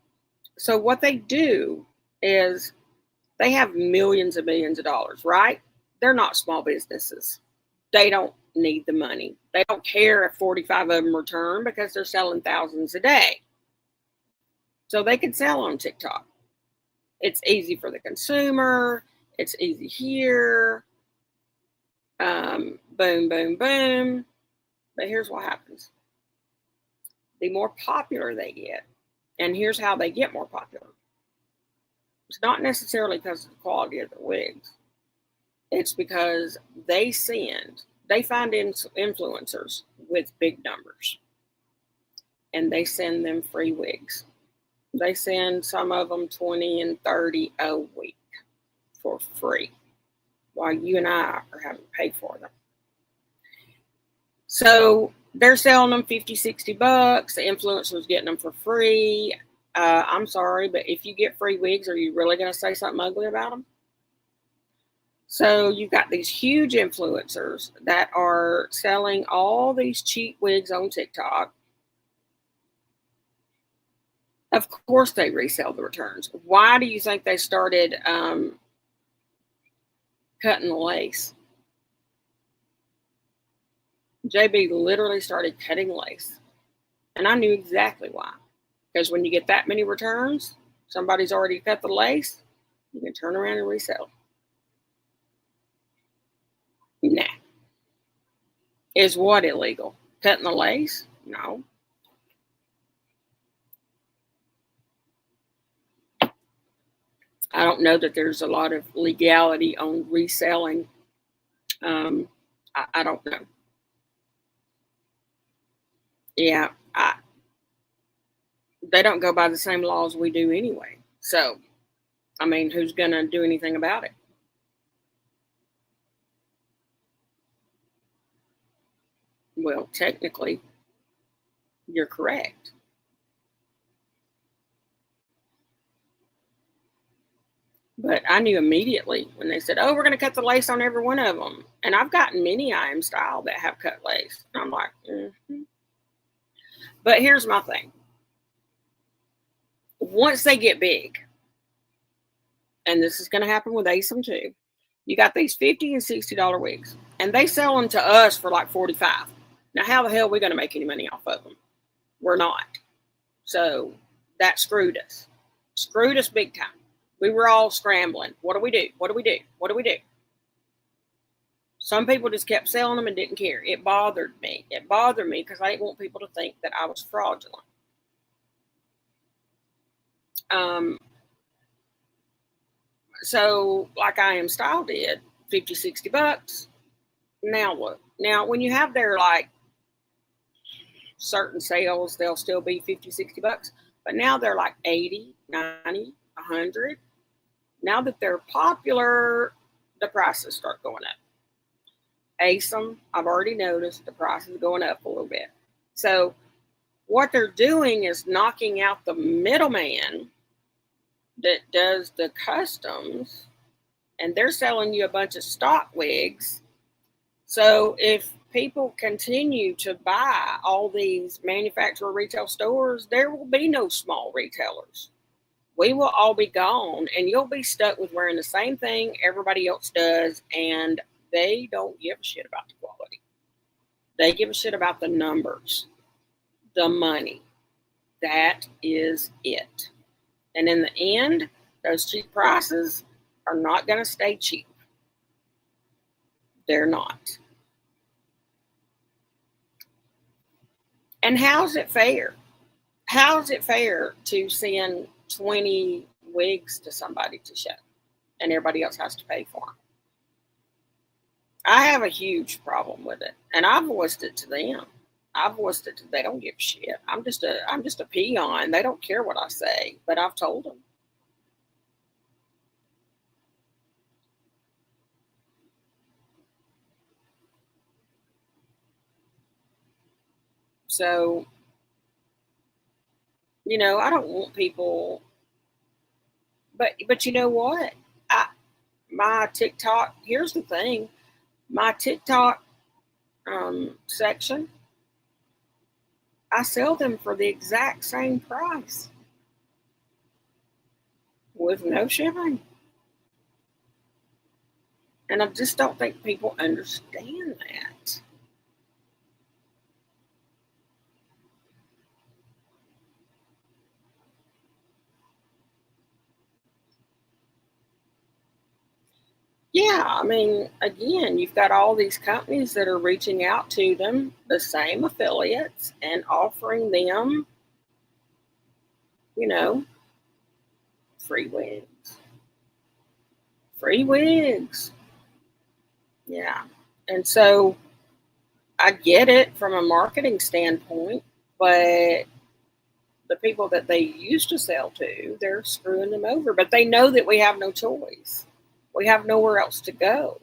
So what they do is they have millions and millions of dollars, right? They're not small businesses. They don't need the money. They don't care if 45 of them return because they're selling thousands a day. So they can sell on TikTok. It's easy for the consumer. It's easy here. Boom, boom, boom. But here's what happens. The more popular they get, and here's how they get more popular. It's not necessarily because of the quality of the wigs. It's because they find influencers with big numbers. and they send them free wigs. They send some of them 20 and 30 a week for free, while you and I are having to pay for them. So they're selling them 50, 60 bucks. The influencer's getting them for free. I'm sorry, but if you get free wigs, are you really going to say something ugly about them? So you've got these huge influencers that are selling all these cheap wigs on TikTok. Of course they resell the returns. Why do you think they started cutting the lace? JB literally started cutting lace. And I knew exactly why. Because when you get that many returns, somebody's already cut the lace, you can turn around and resell. Nah. Is what illegal? Cutting the lace? No. I don't know that there's a lot of legality on reselling. I don't know. Yeah, they don't go by the same laws we do anyway. So, I mean, who's going to do anything about it? Well, technically, you're correct. But I knew immediately when they said, oh, we're going to cut the lace on every one of them. And I've gotten many I Am Style that have cut lace. And I'm like, mm-hmm. But here's my thing. Once they get big, and this is going to happen with ASOM too, you got these $50 and $60 wigs. And they sell them to us for like $45. Now, how the hell are we going to make any money off of them? We're not. So that screwed us. Screwed us big time. We were all scrambling. What do we do? What do we do? What do we do? Some people just kept selling them and didn't care. It bothered me. It bothered me because I didn't want people to think that I was fraudulent. So like I Am Style did, 50, 60 bucks. Now what? Now, when you have their like certain sales, they'll still be 50, 60 bucks. But now they're like 80, 90, 100. Now that they're popular, the prices start going up. ASOM, I've already noticed the prices going up a little bit. So what they're doing is knocking out the middleman that does the customs, and they're selling you a bunch of stock wigs. So if people continue to buy all these manufacturer retail stores, there will be no small retailers. We will all be gone, and you'll be stuck with wearing the same thing everybody else does, and they don't give a shit about the quality. They give a shit about the numbers, the money. That is it. And in the end, those cheap prices are not going to stay cheap. They're not. And how's it fair? How's it fair to send 20 wigs to somebody to show and everybody else has to pay for them? I have a huge problem with it, and I've voiced it to them. I've voiced it to them. They don't give a shit. I'm just a peon. They don't care what I say, but I've told them. So, I don't want people, but you know what? My TikTok, here's the thing, my TikTok section, I sell them for the exact same price with no shipping. And I just don't think people understand that. Yeah, I mean, again, you've got all these companies that are reaching out to them, the same affiliates, and offering them, free wigs. Free wigs. Yeah. And so I get it from a marketing standpoint, but the people that they used to sell to, they're screwing them over. But they know that we have no choice. We have nowhere else to go.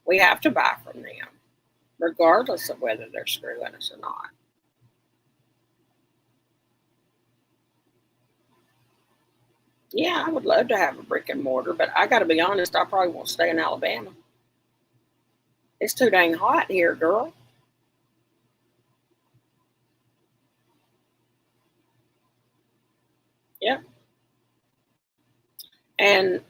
We have to buy from them, regardless of whether they're screwing us or not. Yeah, I would love to have a brick and mortar, but I got to be honest, I probably won't stay in Alabama. It's too dang hot here, girl. Yep. And,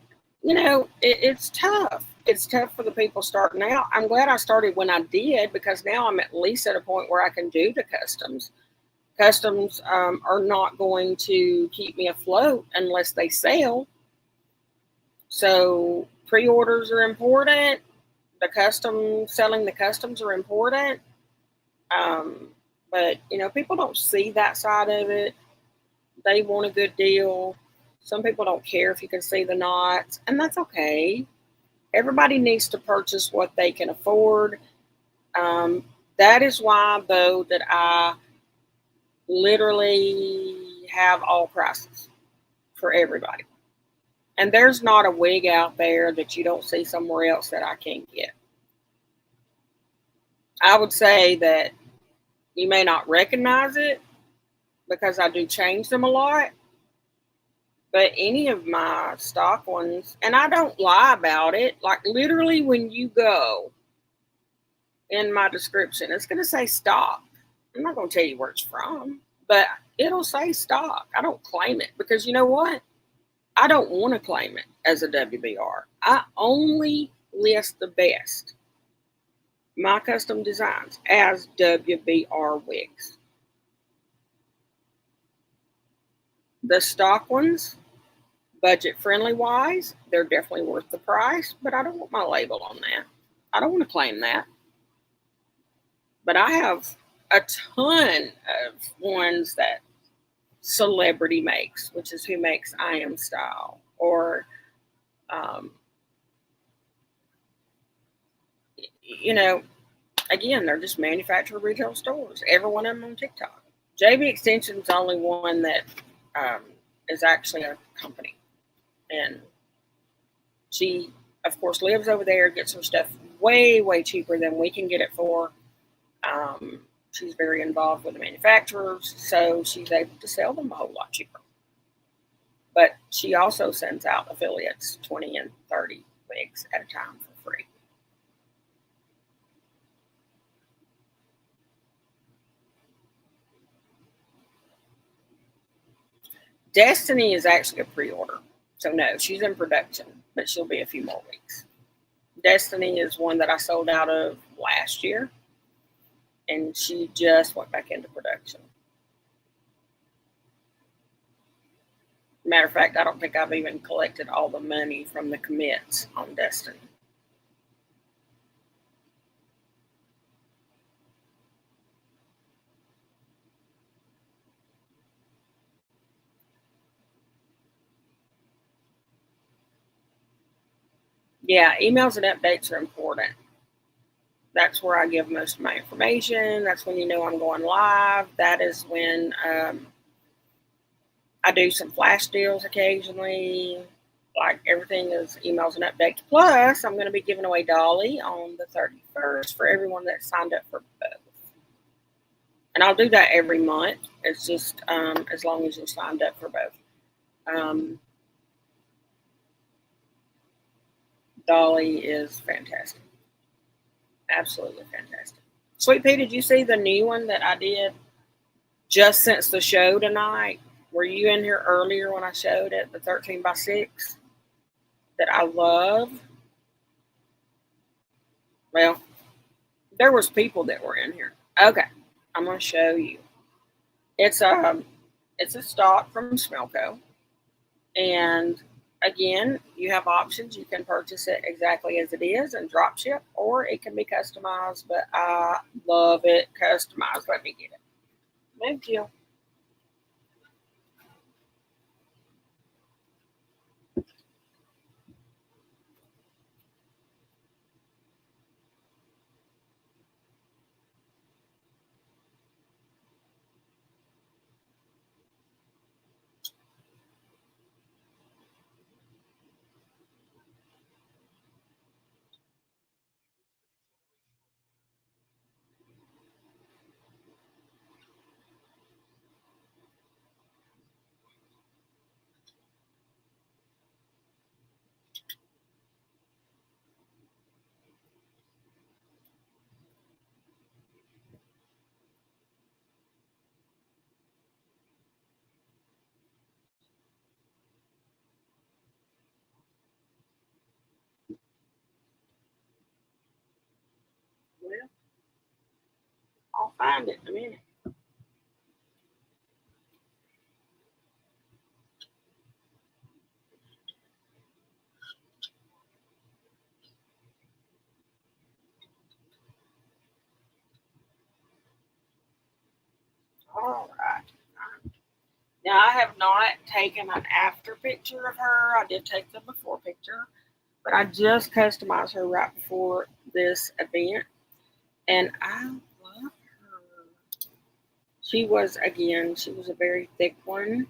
it's tough. It's tough for the people starting out. I'm glad I started when I did because now I'm at least at a point where I can do the customs. Customs are not going to keep me afloat unless they sell. So pre-orders are important. Selling the customs are important. But people don't see that side of it. They want a good deal. Some people don't care if you can see the knots, and that's okay. Everybody needs to purchase what they can afford. Um, that is why, though, that I literally have all prices for everybody. And there's not a wig out there that you don't see somewhere else that I can't get. I would say that you may not recognize it because I do change them a lot. But any of my stock ones, and I don't lie about it, like literally when you go in my description, it's going to say stock. I'm not going to tell you where it's from, but it'll say stock. I don't claim it because you know what? I don't want to claim it as a WBR. I only list the best, my custom designs, as WBR wigs. The stock ones, budget friendly wise, they're definitely worth the price, but I don't want my label on that. I don't want to claim that. But I have a ton of ones that Celebrity makes, which is who makes I Am Style, or um, again, they're just manufacturer retail stores. Every one of them on TikTok. JB Extension's the only one that um, is actually a company, and she, of course, lives over there, gets her stuff way, way cheaper than we can get it for. She's very involved with the manufacturers, so she's able to sell them a whole lot cheaper. But she also sends out affiliates 20 and 30 wigs at a time for free. Destiny is actually a pre-order. So no, she's in production, but she'll be a few more weeks. Destiny is one that I sold out of last year, and she just went back into production. Matter of fact, I don't think I've even collected all the money from the commits on Destiny. Yeah, emails and updates are important. That's where I give most of my information. That's when you know I'm going live. That is when I do some flash deals occasionally. Like everything is emails and updates. Plus, I'm going to be giving away Dolly on the 31st for everyone that signed up for both. And I'll do that every month. It's just as long as you signed up for both. Dolly is fantastic. Absolutely fantastic. Sweet Pea, did you see the new one that I did just since the show tonight? Were you in here earlier when I showed it, the 13 by 6 that I love? Well, there was people that were in here. Okay, I'm going to show you. It's a stock from Smelco, and again, you have options. You can purchase it exactly as it is and drop ship, or it can be customized. But I love it customized. Let me get it. Thank you. find it in a minute. All right. Now, I have not taken an after picture of her. I did take the before picture, but I just customized her right before this event, and I love her. She was a very thick one.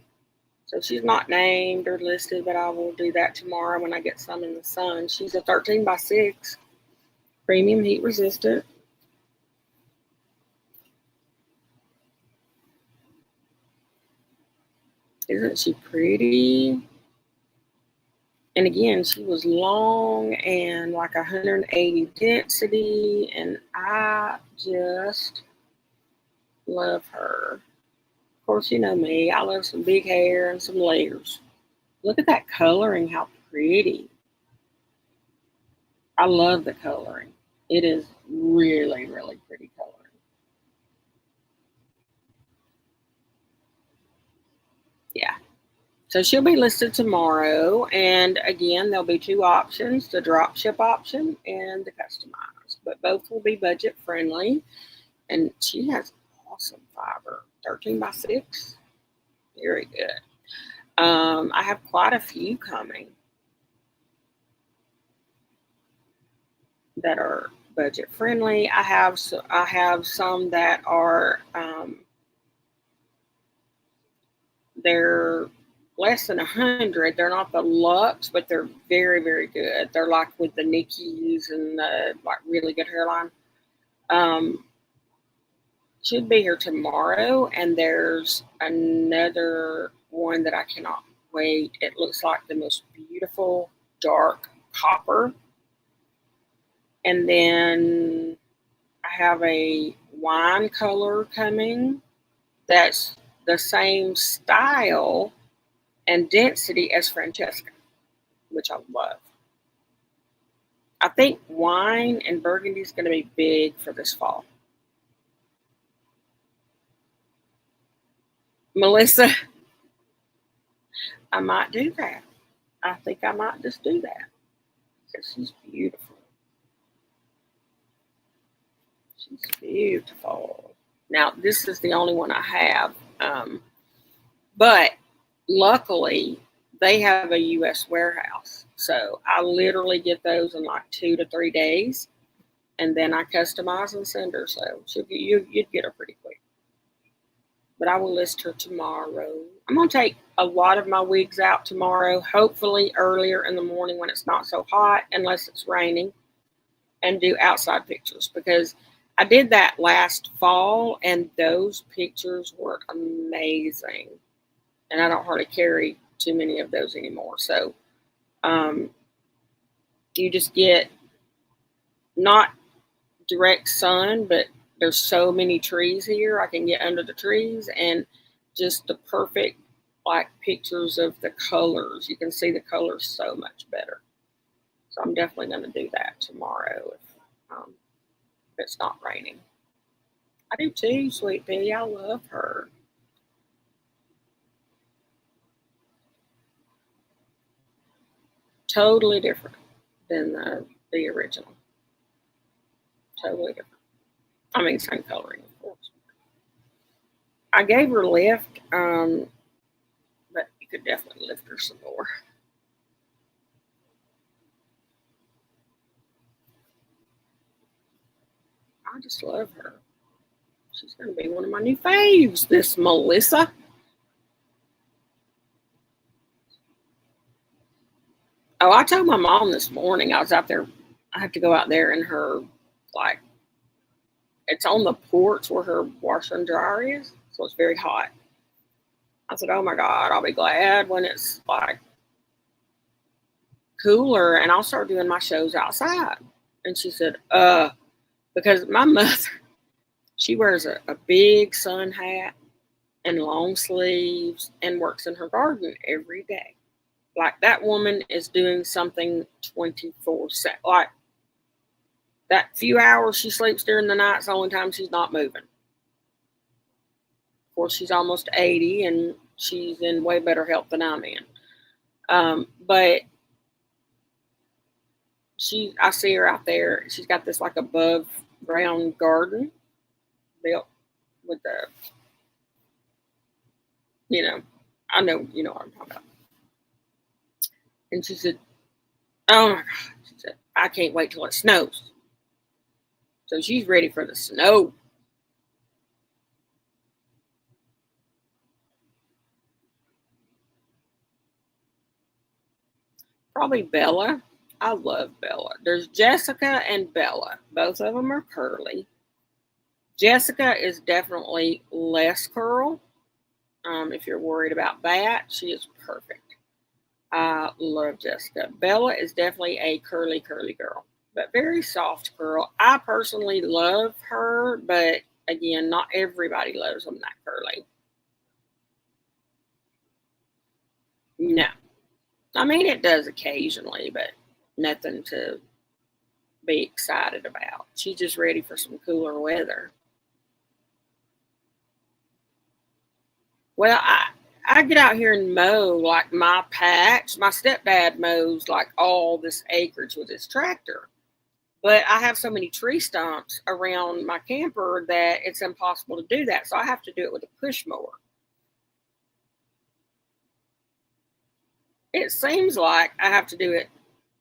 So she's not named or listed, but I will do that tomorrow when I get some in the sun. She's a 13 by 6, premium heat resistant. Isn't she pretty? And again, she was long and like 180 density, and I just love her. Of course, you know me. I love some big hair and some layers. Look at that coloring, how pretty. I love the coloring. It is really, really pretty coloring. Yeah. So she'll be listed tomorrow. And again, there'll be 2 options, the drop ship option and the customized. But both will be budget friendly. And she has awesome fiber. 13 by 6. Very good. I have quite a few coming that are budget friendly. I have some that are they're less than 100. They're not the luxe, but they're very, very good. They're like with the Nikki's and the like really good hairline. Should be here tomorrow, and there's another one that I cannot wait. It looks like the most beautiful dark copper. And then I have a wine color coming that's the same style and density as Francesca, which I love. I think wine and burgundy is going to be big for this fall. Melissa, I might do that. I think I might just do that because she's beautiful. She's beautiful. Now, this is the only one I have. But luckily, they have a U.S. warehouse. So I literally get those in like 2 to 3 days. And then I customize and send her. So you'd get her pretty quick. But I will list her tomorrow. I'm going to take a lot of my wigs out tomorrow, hopefully earlier in the morning when it's not so hot, unless it's raining, and do outside pictures because I did that last fall and those pictures were amazing. And I don't hardly carry too many of those anymore. So you just get not direct sun, but there's so many trees here. I can get under the trees and just the perfect like pictures of the colors. You can see the colors so much better. So I'm definitely going to do that tomorrow if it's not raining. I do too, Sweet Pea. I love her. Totally different than the original. Totally different. I mean, same coloring, of course. I gave her lift, but you could definitely lift her some more. I just love her. She's going to be one of my new faves, this Melissa. Oh, I told my mom this morning I was out there. I have to go out there in her, like, it's on the porch where her washer and dryer is. So it's very hot. I said, oh my God, I'll be glad when it's like cooler and I'll start doing my shows outside. And she said, because my mother, she wears a big sun hat and long sleeves and works in her garden every day. Like that woman is doing something 24/7. Like that few hours she sleeps during the night is the only time she's not moving. course, she's almost 80 and she's in way better health than I'm in. But I see her out there. She's got this like above ground garden built with the, I know, what I'm talking about. And she said, oh my God, she said, I can't wait till it snows. So she's ready for the snow. Probably Bella. I love Bella. There's Jessica and Bella. Both of them are curly. Jessica is definitely less curl. If you're worried about that, she is perfect. I love Jessica. Bella is definitely a curly girl, but very soft curl. I personally love her, but again, not everybody loves them that curly. No. I mean, it does occasionally, but nothing to be excited about. She's just ready for some cooler weather. Well, I get out here and mow like my patch. My stepdad mows like all this acreage with his tractor. But I have so many tree stumps around my camper that it's impossible to do that. So I have to do it with a push mower. It seems like I have to do it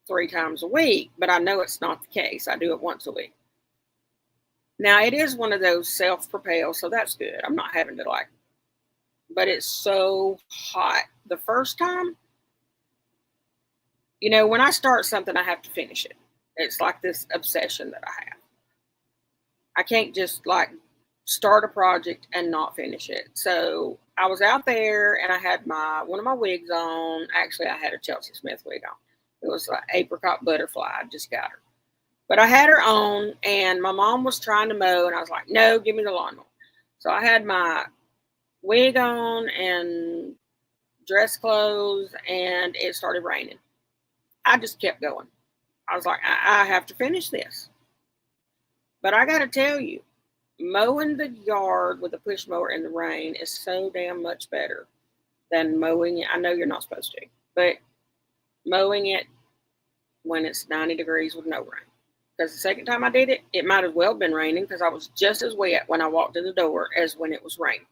3 times a week, but I know it's not the case. I do it once a week. Now, it is one of those self-propelled, so that's good. I'm not having to but it's so hot. The first time, when I start something, I have to finish it. It's like this obsession that I have. I can't just start a project and not finish it. So I was out there and I had one of my wigs on. Actually, I had a Chelsea Smith wig on. It was an apricot butterfly. I just got her. But I had her on and my mom was trying to mow and I was like, no, give me the lawnmower. So I had my wig on and dress clothes and it started raining. I just kept going. I was like, I have to finish this. But I got to tell you, mowing the yard with a push mower in the rain is so damn much better than mowing it. I know you're not supposed to, but mowing it when it's 90 degrees with no rain. Because the second time I did it, it might as well have been raining because I was just as wet when I walked in the door as when it was raining.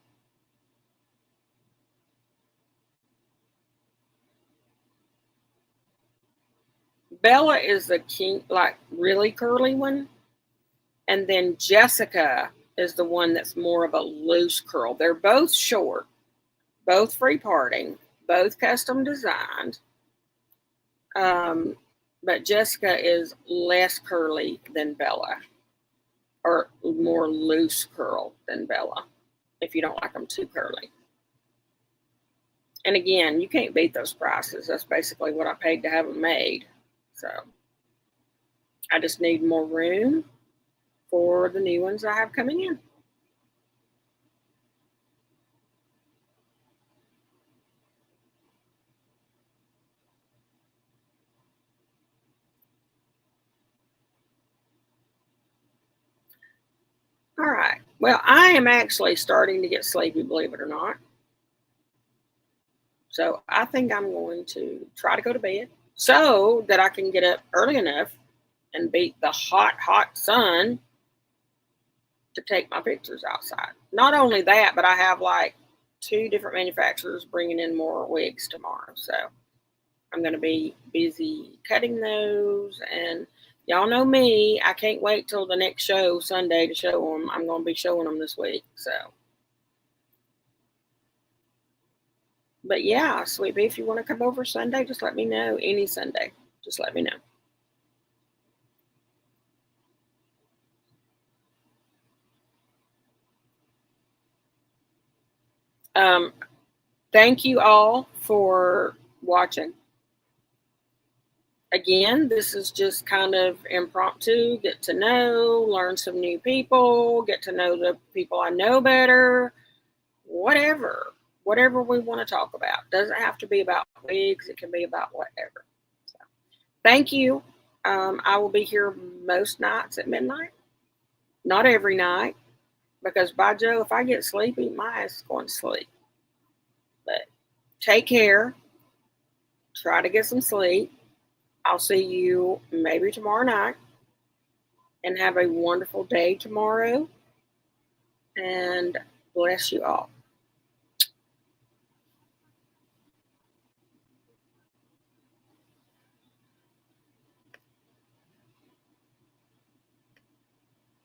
Bella is the king, really curly one. And then Jessica is the one that's more of a loose curl. They're both short, both free parting, both custom designed. But Jessica is less curly than Bella, or more loose curl than Bella, if you don't like them too curly. And again, you can't beat those prices. That's basically what I paid to have them made. So I just need more room for the new ones I have coming in. All right. Well, I am actually starting to get sleepy, believe it or not. So I think I'm going to try to go to bed so that I can get up early enough and beat the hot sun to take my pictures outside. Not only that, but I have 2 different manufacturers bringing in more wigs tomorrow. So I'm going to be busy cutting those. And y'all know me, I can't wait till the next show Sunday to show them. I'm going to be showing them this week. So, but yeah, Sweet Bee, if you want to come over Sunday, just let me know. Any Sunday, just let me know. Thank you all for watching. Again, this is just kind of impromptu, get to know, learn some new people, get to know the people I know better, whatever we want to talk about. Doesn't have to be about wigs, it can be about whatever. So, thank you. I will be here most nights at midnight. Not every night. Because by Joe, if I get sleepy, my ass is going to sleep. But take care. Try to get some sleep. I'll see you maybe tomorrow night. And have a wonderful day tomorrow. And bless you all.